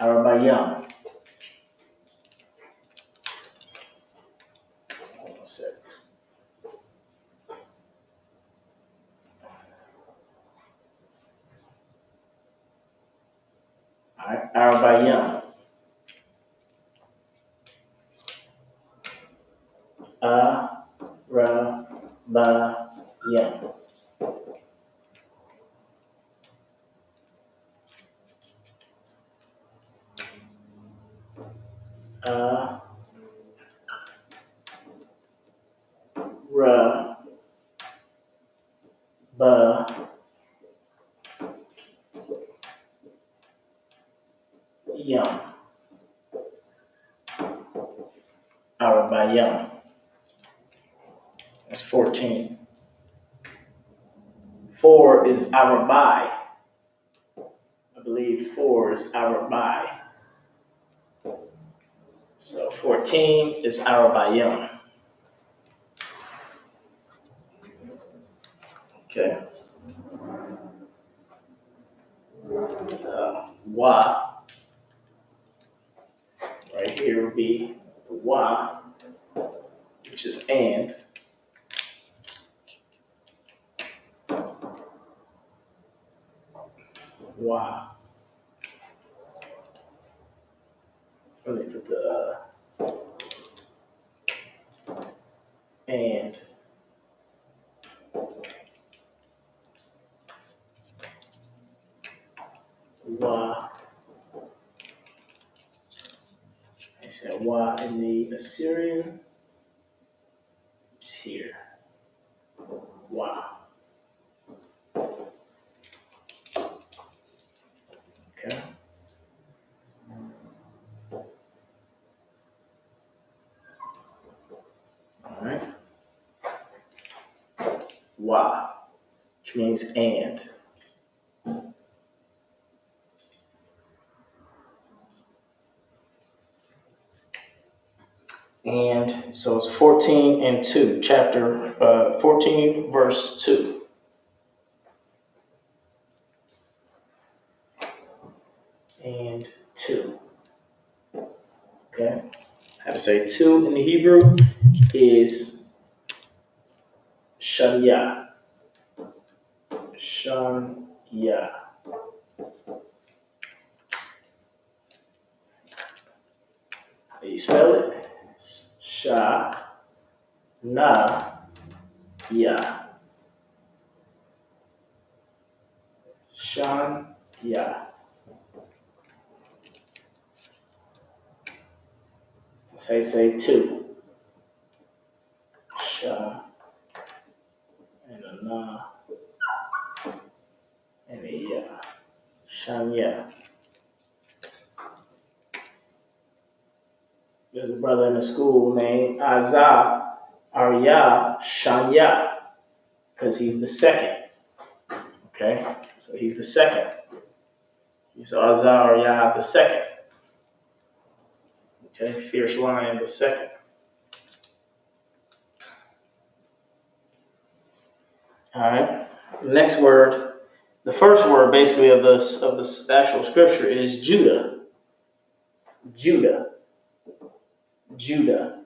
Arabayim. One sec. All right, Arabayim. Arabayim. Arabayim. That's 14. 4 is Arabai. I believe 4 is Arabai. So 14 is Arabayim. Okay. Y. Wa, which is and. Wa. Let me put the and. Wa. I said Wa in the Assyrian. It's here. Wa. Okay. All right. Wa, which means and. And so it's 14 and 2, chapter 14, verse 2. And 2. Okay. How to say 2 in the Hebrew is shanya. Shanya. How do you spell it? Sha, na, ya. Shan, ya. That's how you say 2. Sha, and a na, and a ya. Shan, ya. There's a brother in the school named Azza Arya Shanya, because he's the second. Okay, so he's the second. He's Azza Arya the second. Okay, fierce lion the second. All right. The next word, the first word basically of the actual scripture is Judah. Judah. Judah.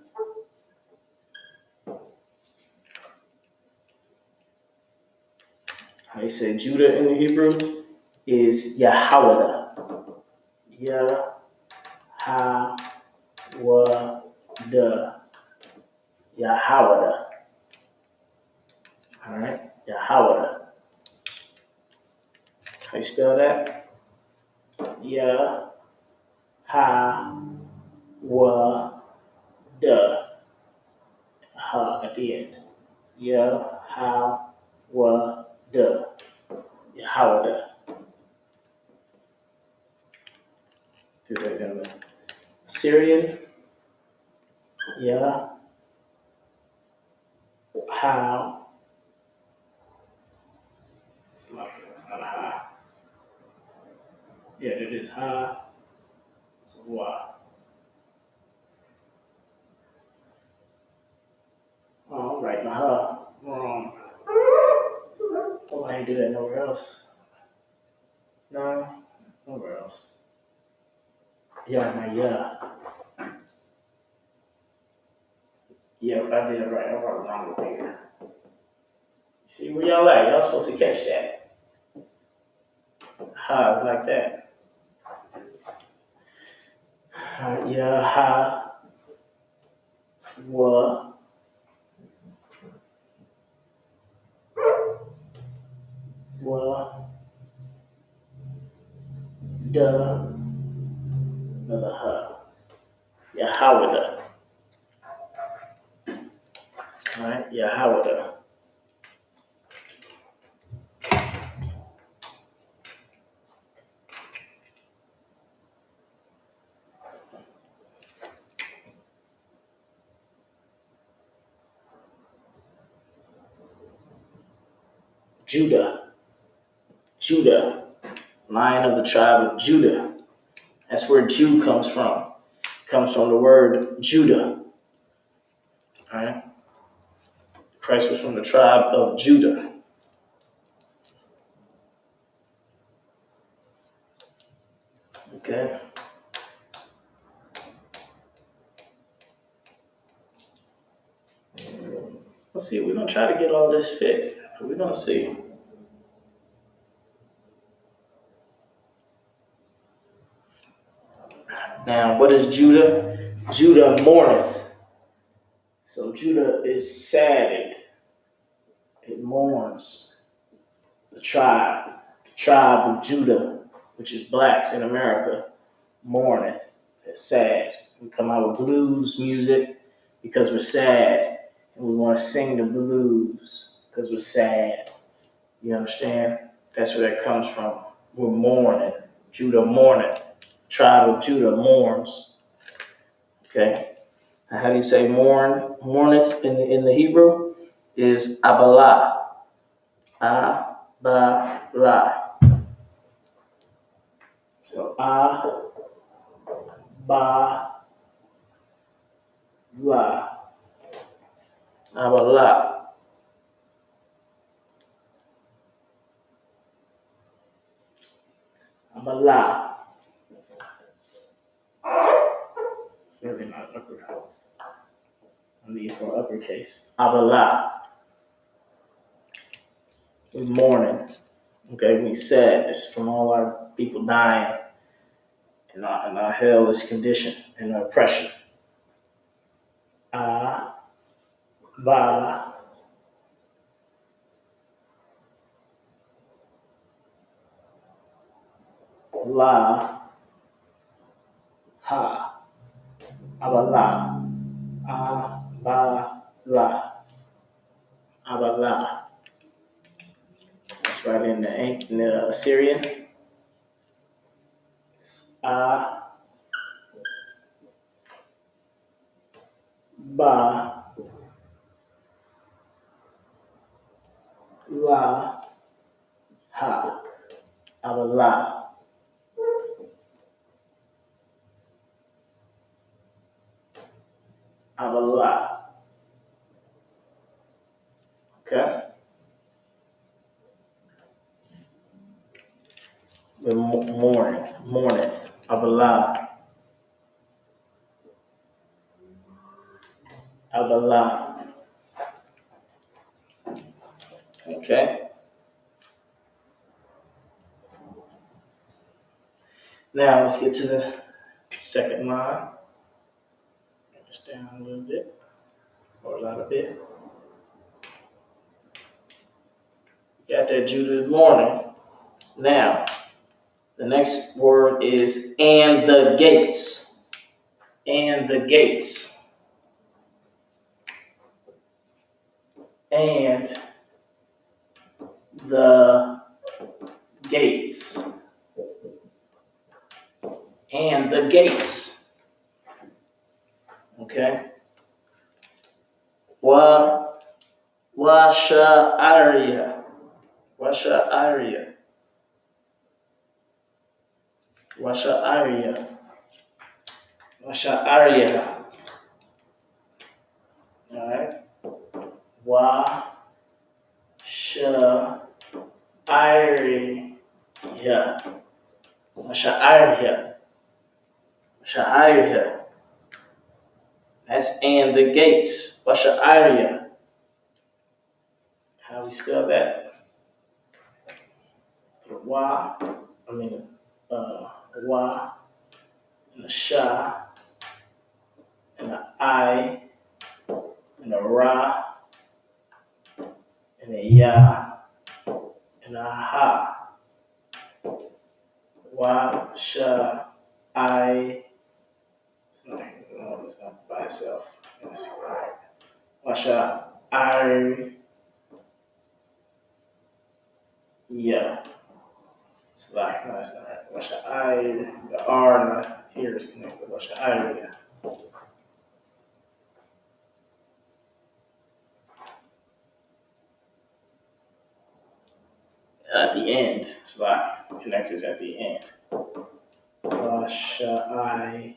How you say Judah in the Hebrew is Yahawada. Yahawada. Yahawada. All right, Yahawada. How you spell that? Yahawada. Ha at the end. Yahawada. Yahawada. Do that in the Syrian. Yeah. How? It's not a ha. Yeah, it is ha. It's a wa. Oh, I'm writing a ha. Wrong. Oh, I ain't do that nowhere else. No, nowhere else. Yeah, my yeah. Yeah, I did it right. I wrote it wrong over here. See where y'all at? Y'all supposed to catch that. Ha is like that. Yeah, ha. Wa. Wa. Da. Another ha. Yahawada. All right, Yahawada. Judah. Judah. Lion of the tribe of Judah. That's where Jew comes from. Comes from the word Judah. All right. Christ was from the tribe of Judah. Okay. see. We're gonna try to get all this fit. We're gonna see. Now, what is Judah? Judah mourneth. So Judah is saddened. It mourns. The tribe of Judah, which is blacks in America, mourneth. It's sad. We come out with blues music because we're sad. And we want to sing the blues because we're sad. You understand? That's where that comes from. We're mourning. Judah mourneth. Tribe of Judah mourns. Okay? Now, how do you say mourn? Mourneth in the Hebrew is abalah. Abalah. So abalah. Abalah. Abalah. Really not upper. I need for uppercase. Abalah. We're mourning. Okay, we sadness from all our people dying in our hellish condition and our oppression. Abalah. La. Ha. Abalah. Abalah. Abalah. That's right in the Assyrian. La. Ha. Abalah. Abalah. Okay. The mourneth. Abalah. Abalah. Okay. Now let's get to the second line. Bring this down a little bit, or a lot of bit. Got that Judah mourning. Now, the next word is and the gates. And the gates. And the gates. And the gates. Okay? Washa'ariya. Washa'ariya. Washa'ariya. Washa'ariya. All right. Washa'ariya. Washa'ariya. Washa'ariya. That's and the gates. Washa'ariya. How we spell that? Wa, and a sha, and a I, and a ra, and a ya, and a ha. Wa, sha, I. No, it's not by itself. Wa, sha, I. Yeah. It's like, no, that's not right. Washa'ariya. The R and the here is connected. Washa'ariya. At the end. It's like connectors at the end. Washa'ariya.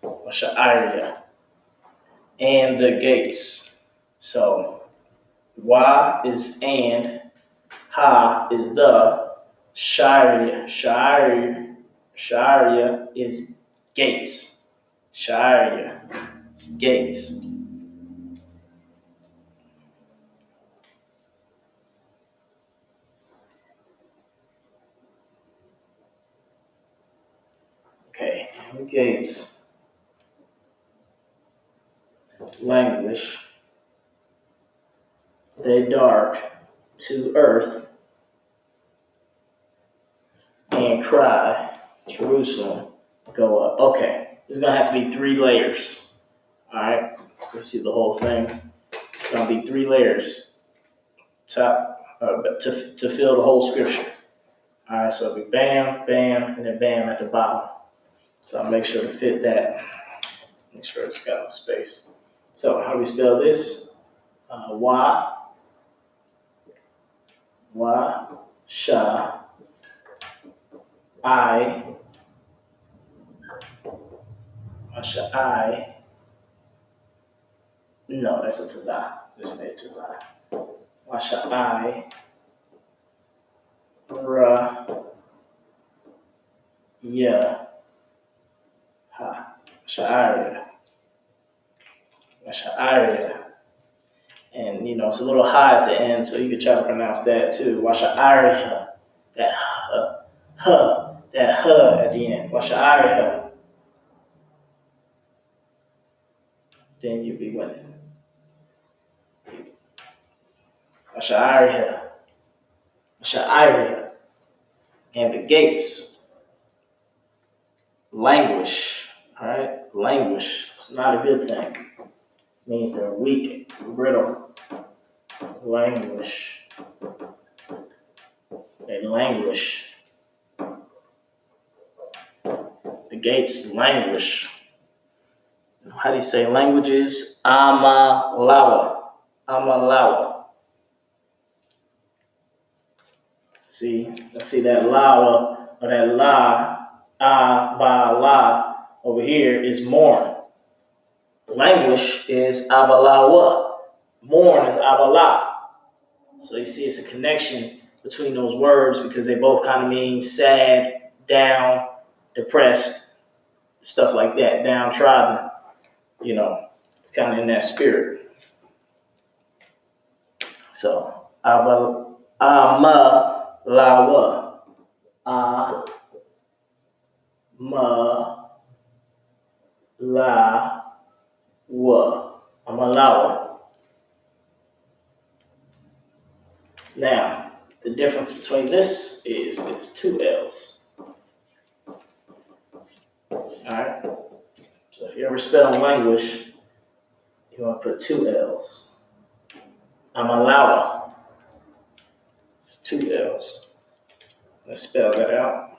Washa'ariya. And the gates. So, Wa is and. Ha is the. Sha'ariya. Sha'ariya is gates. Sha'ariya is gates. The gates languish, they dark to earth and cry, Jerusalem, go up. Okay, there's gonna have to be 3 layers. All right, so let's see the whole thing. It's gonna be 3 layers to fill the whole scripture. All right, so it'll be bam, bam, and then bam at the bottom. So I'll make sure to fit that. Make sure it's got enough space. So how do we spell this? Y, sha, I, sha, I. No, that's a tazah. Just made tazah. Washa I, ra, ya, ha, sha'aria, sha'aria. And you know, it's a little high at the end, so you could try to pronounce that too. Washa'aria, that that at the end. Washa'aria. Then you'd be winning. Washa'aria. And the gates languish. All right, languish. It's not a good thing. It means they're weak, brittle. Languish. They languish. The gates languish. How do you say languages? Amalawa. Amalawa. See, let's see that lawa or that la, ba, la over here is mourn. Languish is abalawa. Mourn is abala. So you see it's a connection between those words because they both kind of mean sad, down, depressed, stuff like that, downtrodden, you know, kind of in that spirit. So, amalawa, amalawa. Now, the difference between this is it's 2 L's. Alright? So if you ever spell language, you want to put 2 L's. Amalawa. It's 2 L's. Let's spell that out.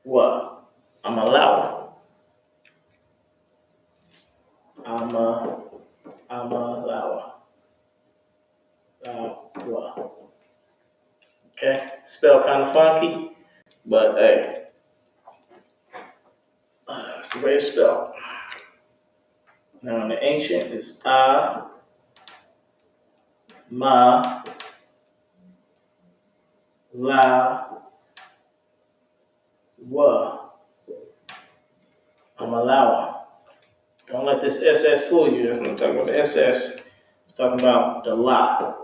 Wa. Amalawa. Amalawa. Okay, spell kind of funky, but hey, that's the way it's spelled. Now in the ancient, it's ma, la, wa. Amalawa. Don't let this SS fool you. That's not talking about the SS. It's talking about the la.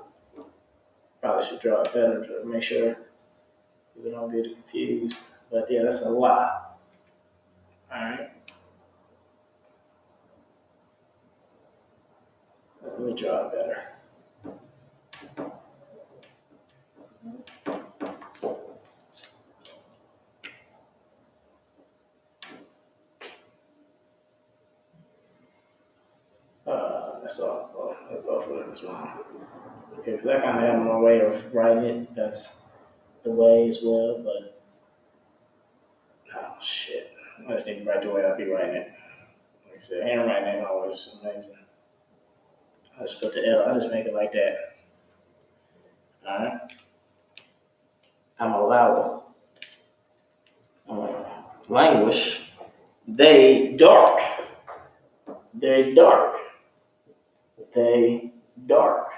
Probably should draw it better to make sure we don't get confused. But yeah, that's a la. Alright. Let me draw it better. That's all. Oh, both of them is wrong. Okay, because I kind of have my way of writing it. That's the way as well, but oh shit. I just need to write the way I'll be writing it. Like I said, handwriting ain't always amazing. I just put the L, I just make it like that. Alright. Amalawa. Languish. They dark. They dark. They dark.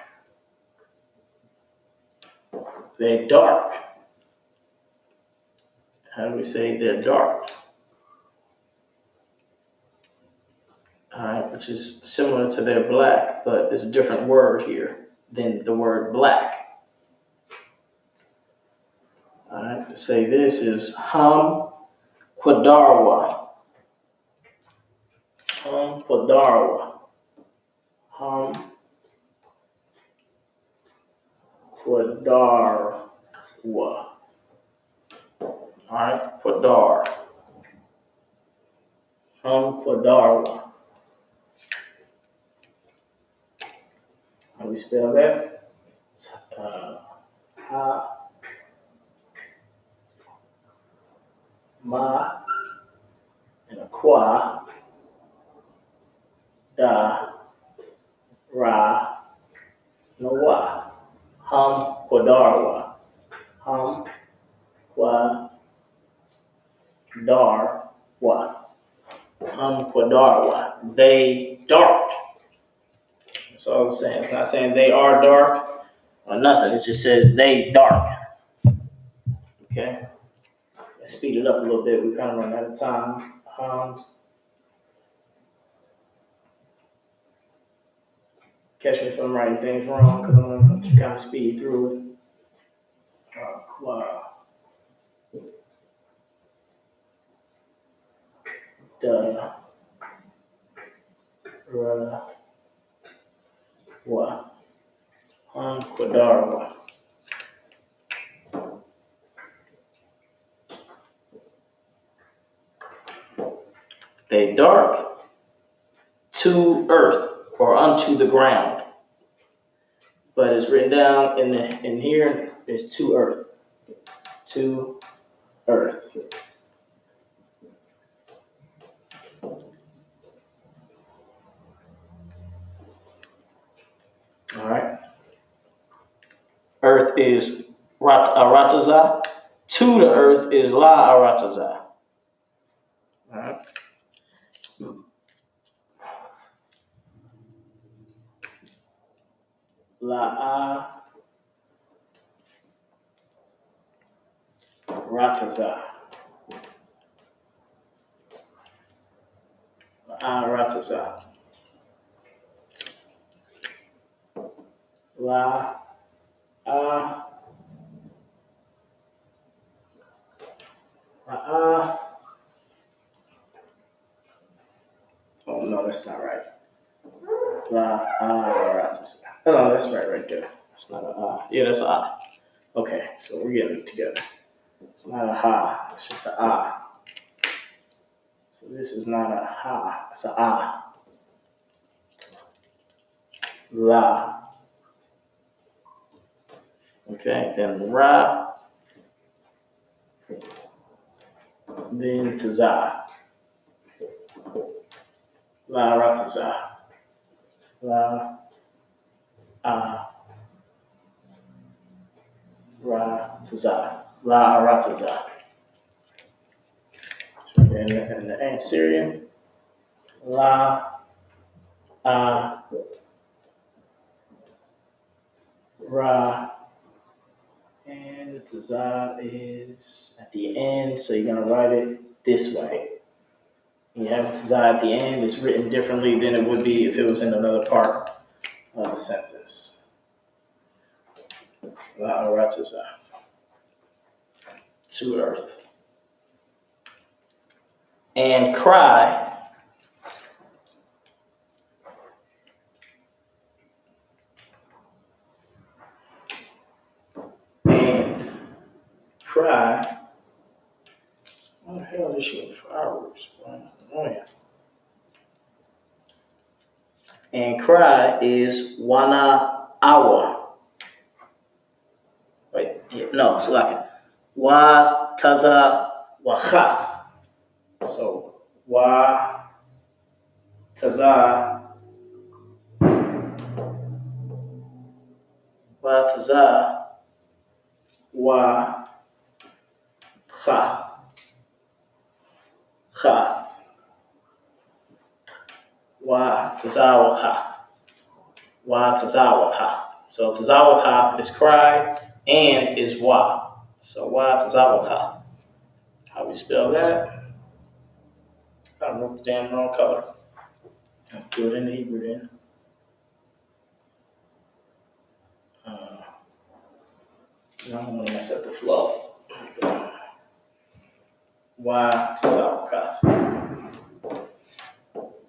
They dark. How do we say they're dark? Alright, which is similar to their black, but it's a different word here than the word black. say this is Ham Qadarwa. Ham Qadarwa. Ham Qadarwa. Alright, Qadar. Ham Qadarwa. How we spell that? Ha, ma, and a qua, da, ra, no wa. Ham Qadarwa. Ham Qadarwa. Ham Qadarwa. They dark. That's all it's saying. It's not saying they are dark or nothing. It just says they dark. Okay? Let's speed it up a little bit. We kind of run out of time. Catch me if I'm writing things wrong because I'm going to kind of speed through it. Qadarwa. They dark to earth or unto the ground. But it's written down in here, it's to earth. To earth. All right. Earth is Arataza. To the earth is La Arataza. All right. La Arataza. La Arataza. La oh no, that's not right. La Arataza. Oh no, that's right there. It's not a yeah, that's a. Okay, so we're getting it together. It's not a ha, it's just a ah. So this is not a ha, it's a ah. La. Okay, then ra. Then taza. La rataza. La rataza. La rataza. And the Assyrian. La ra. And the taza is at the end, so you're going to write it this way. You have taza at the end, it's written differently than it would be if it was in another part of the sentence. La arataza. To earth. And cry. And cry. What the hell is she? Fireworks. Oh yeah. And cry is wana awa. Wait, no, it's like it. Wa taza wacha. So wa taza wa cha wa taza wa cha. So taza wa cha is cry and is wa. So wa taza wa cha. How we spell that? I wrote the damn wrong color. Let's do it in the Hebrew then. I don't want to mess up the flow. Wa Tazawaka.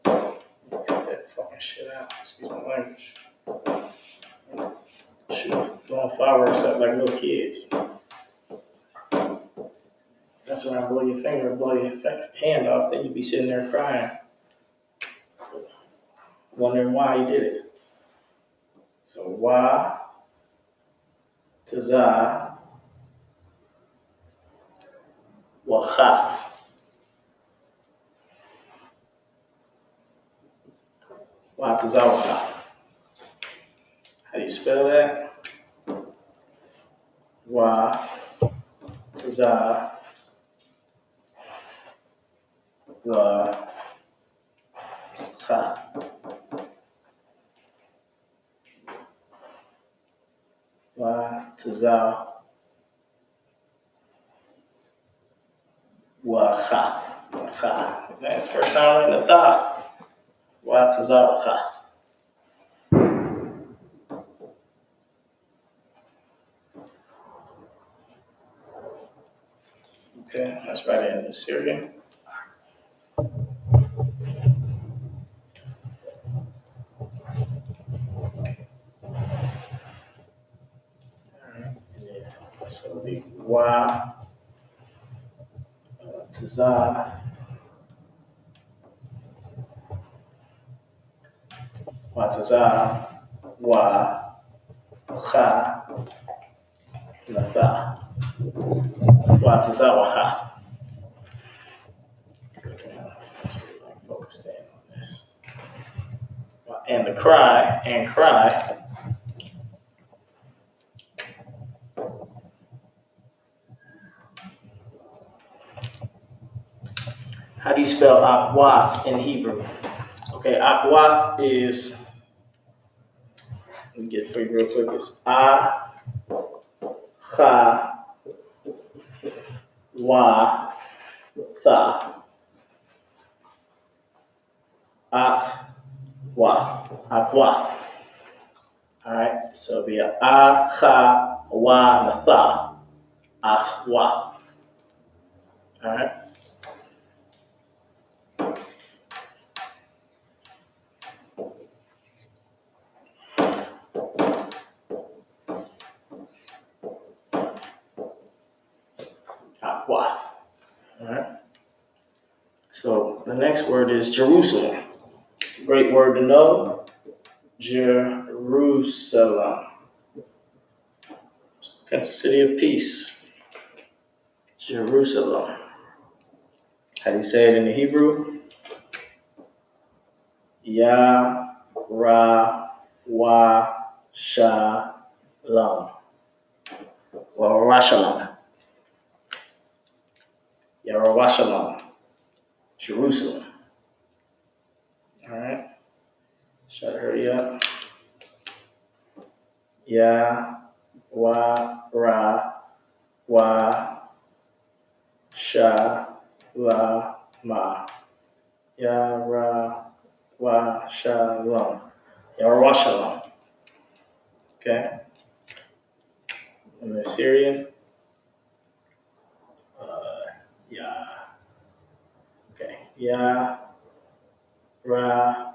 Cut that fucking shit out. Excuse my language. Shoot, blowing fireworks up like little kids. That's when I blow your finger, blow your hand off, then you'd be sitting there crying, wondering why you did it. So Wa Taza Wachaf. Wa Taza Wachaf. How do you spell that? Wa Taza Wa Cha. Wa Taza Wa Cha. That's the first time we're in the thought. Wa Taza Wa Cha. Okay, let's write it in the Syrian. So it'll be Wa Taza Wa Taza Wa Cha Natha Wa Taza Wa Cha. Focus in on this. And the cry and cry. How do you spell Akwath in Hebrew? Okay, Akwath is, let me get it for you real quick. It's A, Cha, Wa, Tha. Akwath. Akwath. All right, so it'll be A, Cha, Wa, Tha. Akwath. All right. Akwath. All right. So the next word is Jerusalem. It's a great word to know. Jerusalem. It's the city of peace. Jerusalem. How do you say it in the Hebrew? Ya Ra Wa Shalom. Or Rashalom. Yerushalayim, Jerusalem. All right. Try to hurry up. Ya, Wa, Ra, Wa, Sha, La, Ma. Ya, Ra, Wa, Shalom. Yerushalayim. Okay. In the Syrian. Yeah. Okay. Ya, Ra,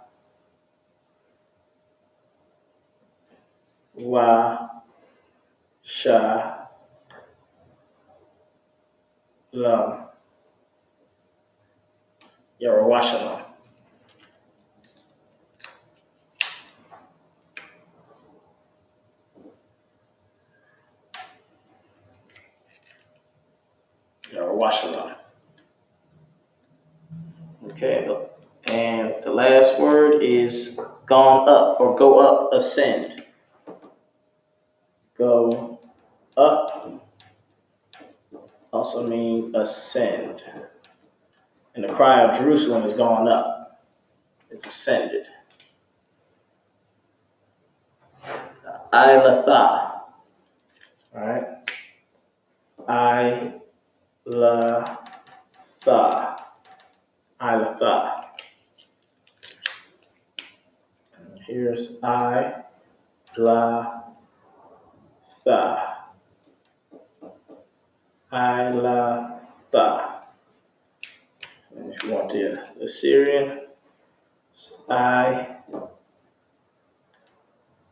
Wa, Sha, Lam. Yerushalayim. Yerushalayim. Okay, and the last word is gone up or go up, ascend. Go up also mean ascend. And the cry of Jerusalem is gone up, is ascended. Ilatha. All right. Ilatha. Ilatha. Here's I, la, tha. I, la, tha. You want the Assyrian? It's I.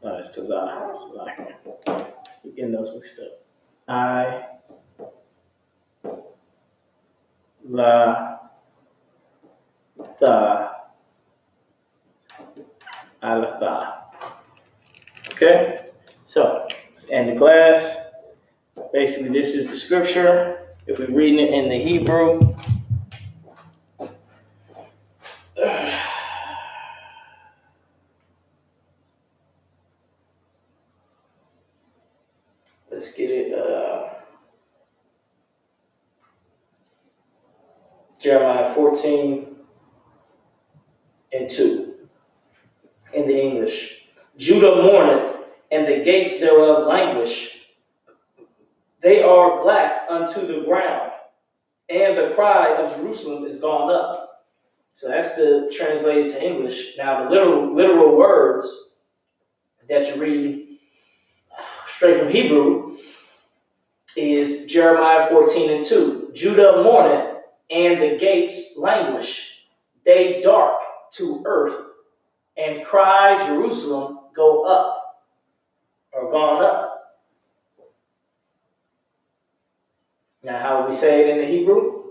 No, it's Tazah. It's like you're getting those mixed up. I. La. Tha. Alatha. Okay? So, let's end the class. Basically, this is the scripture. If we're reading it in the Hebrew, let's get it. Jeremiah 14:2 in the English. Judah mourneth, and the gates thereof languish. They are black unto the ground, and the cry of Jerusalem is gone up. So that's translated to English. Now the literal words that you read straight from Hebrew is Jeremiah 14:2. Judah mourneth, and the gates languish. They dark to earth, and cry Jerusalem go up, or gone up. Now how would we say it in the Hebrew?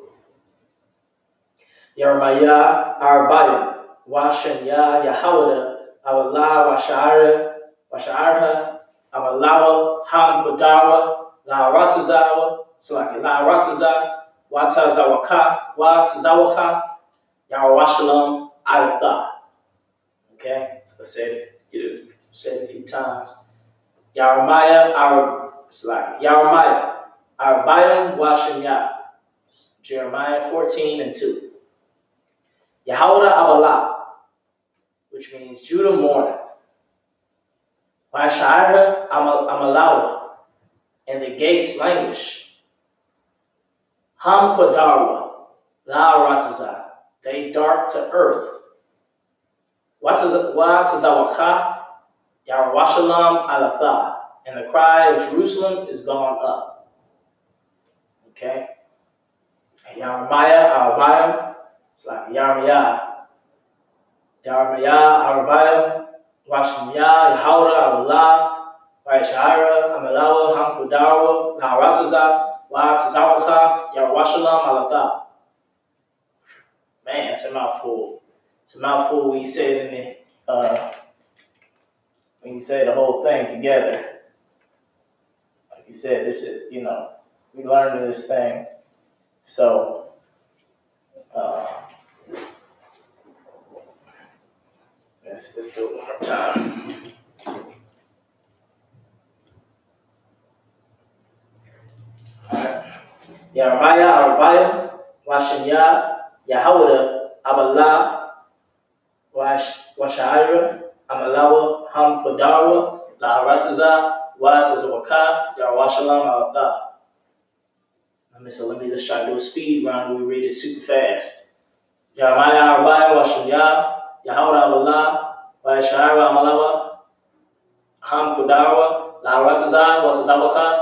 Yeremiah Arbayim, Washanya Yahawada, Awala Washarha, Awalawa Ham Kodawa, La Ratazawa, Slaki La Rataza, Watazawakath, Watazawacha, Yahwashalam Alatha. Okay, so let's say it a few times. Yeremiah Arbayim Washanya, Jeremiah 14:2. Yehoda Abala, which means Judah mourneth. Washarha Amalawa, and the gates languish. Ham Kodarwa, La Rataza, they dark to earth. Watazawacha, Yarwashalam Alatha, and the cry of Jerusalem is gone up. Okay? And Yeremiah Arbayim, it's like Yeremiah Arbayim, Washimya, Yehoda Abala, Vaishara, Amalawa, Ham Kodarwa, La Rataza, Watazawacha, Yarwashalam Alatha. Man, it's a mouthful. It's a mouthful when you say it in the when you say the whole thing together. Like you said, this is, we learned this thing. So let's do it one more time. Alright. Yeremiah Arbayim, Washanya, Yehoda Abala, Washaira, Amalawa, Ham Kodarwa, La Harataza, Watazawakath, Yarwashalam Alatha. So let me just try to do a speed run where we read it super fast. Jeremiah Arbayim, Washanya, Yehoda Abala, Washaira, Amalawa, Ham Kodarwa, La Harataza, Watazawakath,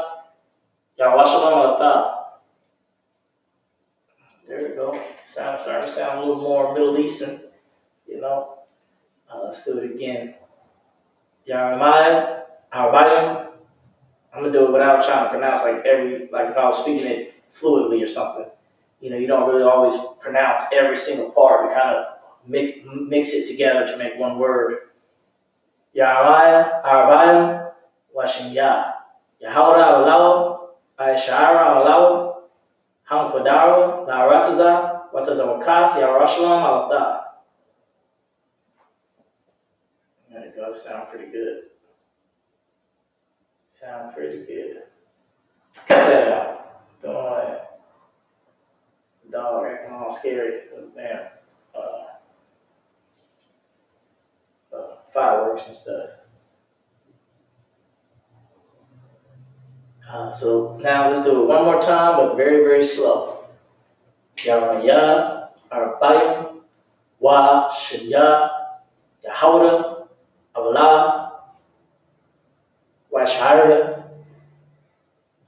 Yarwashalam Alatha. There we go. Starting to sound a little more Middle Eastern, Let's do it again. Jeremiah Arbayim. I'm gonna do it without trying to pronounce like if I was speaking it fluidly or something. You don't really always pronounce every single part. We kind of mix it together to make one word. Jeremiah Arbayim Washimya. Yehoda Abalawa, Aishara Abalawa, Ham Kodarwa, La Rataza, Watazawakath, Yarwashalam Alatha. There you go. Sound pretty good. Cut that out. Don't want that. Dog acting all scary. Damn. Fireworks and stuff. So now let's do it one more time, but very, very slow. Yeremiah Arbayim Washanya, Yehoda Abala, Washaira,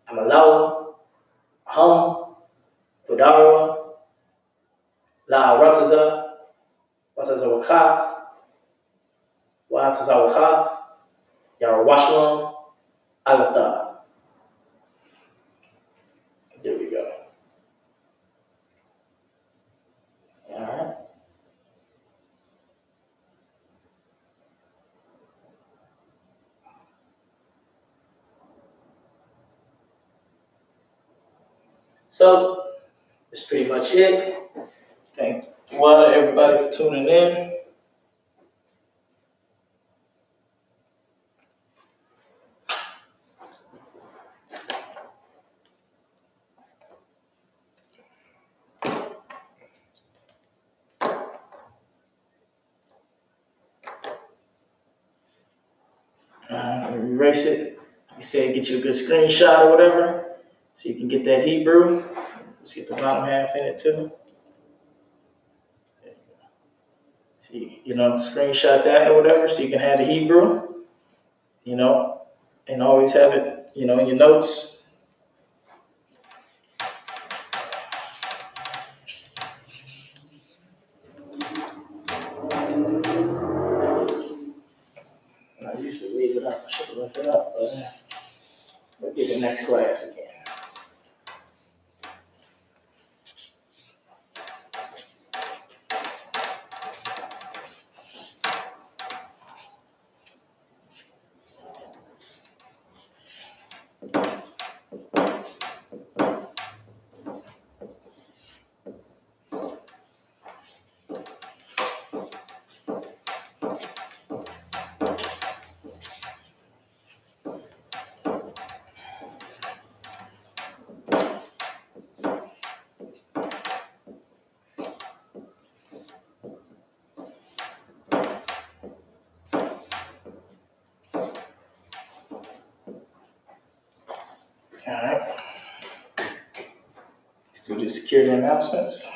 Amalawa, Ham Kodarwa, La Rataza, Ratazawaka, Watazawaka, Yarawashalam, Alatha. There we go. All right. So that's pretty much it. Thank you everybody for tuning in. Erase it. You said get you a good screenshot or whatever, so you can get that Hebrew. Let's get the bottom half in it too. See, screenshot that or whatever, so you can have the Hebrew, and always have it, in your notes. I usually leave it up. I should have left it up, but we'll get it next class again. All right. Let's do the security announcements.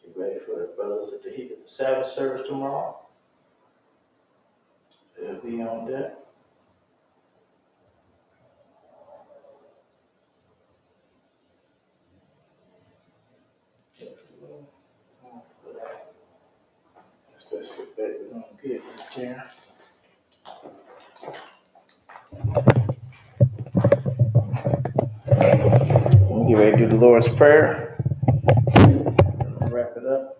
Get ready for the brothers at the Sabbath service tomorrow. They'll be on deck. Especially if we're gonna get right there. We'll get ready to do the Lord's Prayer. Wrap it up.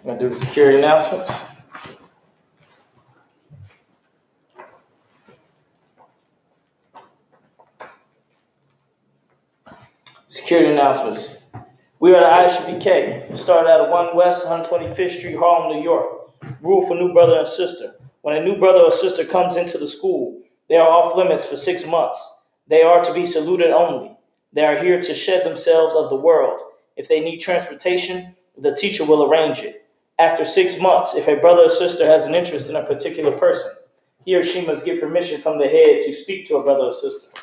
I'm gonna do the security announcements. Security announcements. We are the ISUBK. Started at 1 West 125th Street, Harlem, New York. Rule for new brother and sister. When a new brother or sister comes into the school, they are off limits for 6 months. They are to be saluted only. They are here to shed themselves of the world. If they need transportation, the teacher will arrange it. After 6 months, if a brother or sister has an interest in a particular person, he or she must get permission from the head to speak to a brother or sister.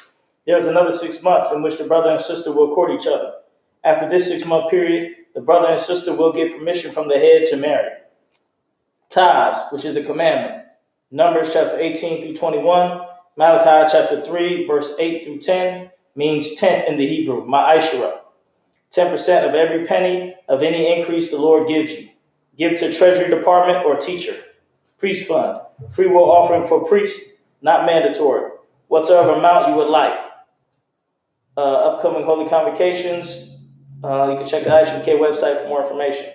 There is another 6 months in which the brother and sister will court each other. After this 6-month period, the brother and sister will get permission from the head to marry. Tithes, which is a commandment. Numbers chapter 18 through 21, Malachi chapter 3, verse 8 through 10, means tenth in the Hebrew, ma'ashara. 10% of every penny of any increase the Lord gives you. Give to Treasury Department or teacher. Priest fund, free will offering for priests, not mandatory. Whatsoever amount you would like. Upcoming holy convocations, you can check the IHBK website for more information.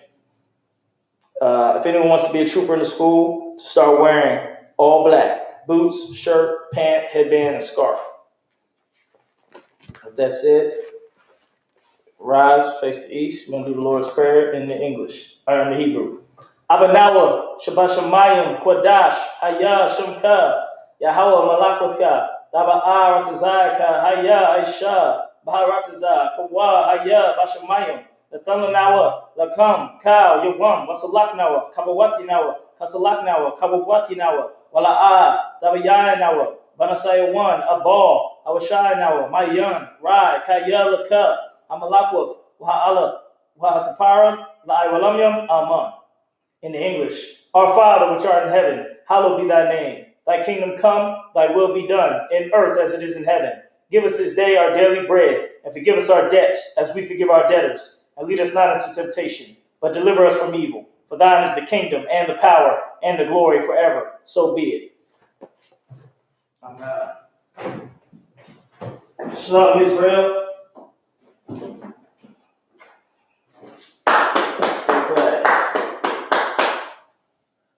If anyone wants to be a trooper in the school, start wearing all black, boots, shirt, pant, headband, and scarf. With that said, rise, face the east. We're going to do the Lord's Prayer in the English, or in the Hebrew. Abanawa, Shabbat Shemayim, Kodash, Haya, Shemka, Yahweh, Malakotka, Daba'a, Ratazaka, Haya, Aisha, Baharataza, Kawa, Haya, Bashamayim, Lathanawa, Lakam, Ka, Yawam, Wasalaknawa, Kabawati Nawa, Kasalaknawa, Kabawati Nawa, Wala'a, Dabayaya Nawa, Banasaya 1, Abal, Awashai Nawa, Mayan, Rai, Kaya, Laka, Amalakwa, Waha'ala, Wahatapara, La'iwalamyam, Aman. In the English, our Father which art in heaven, hallowed be thy name. Thy kingdom come, thy will be done, in earth as it is in heaven. Give us this day our daily bread, and forgive us our debts, as we forgive our debtors. And lead us not into temptation, but deliver us from evil. For thine is the kingdom, and the power, and the glory forever. So be it. Amen. Shalom, Israel.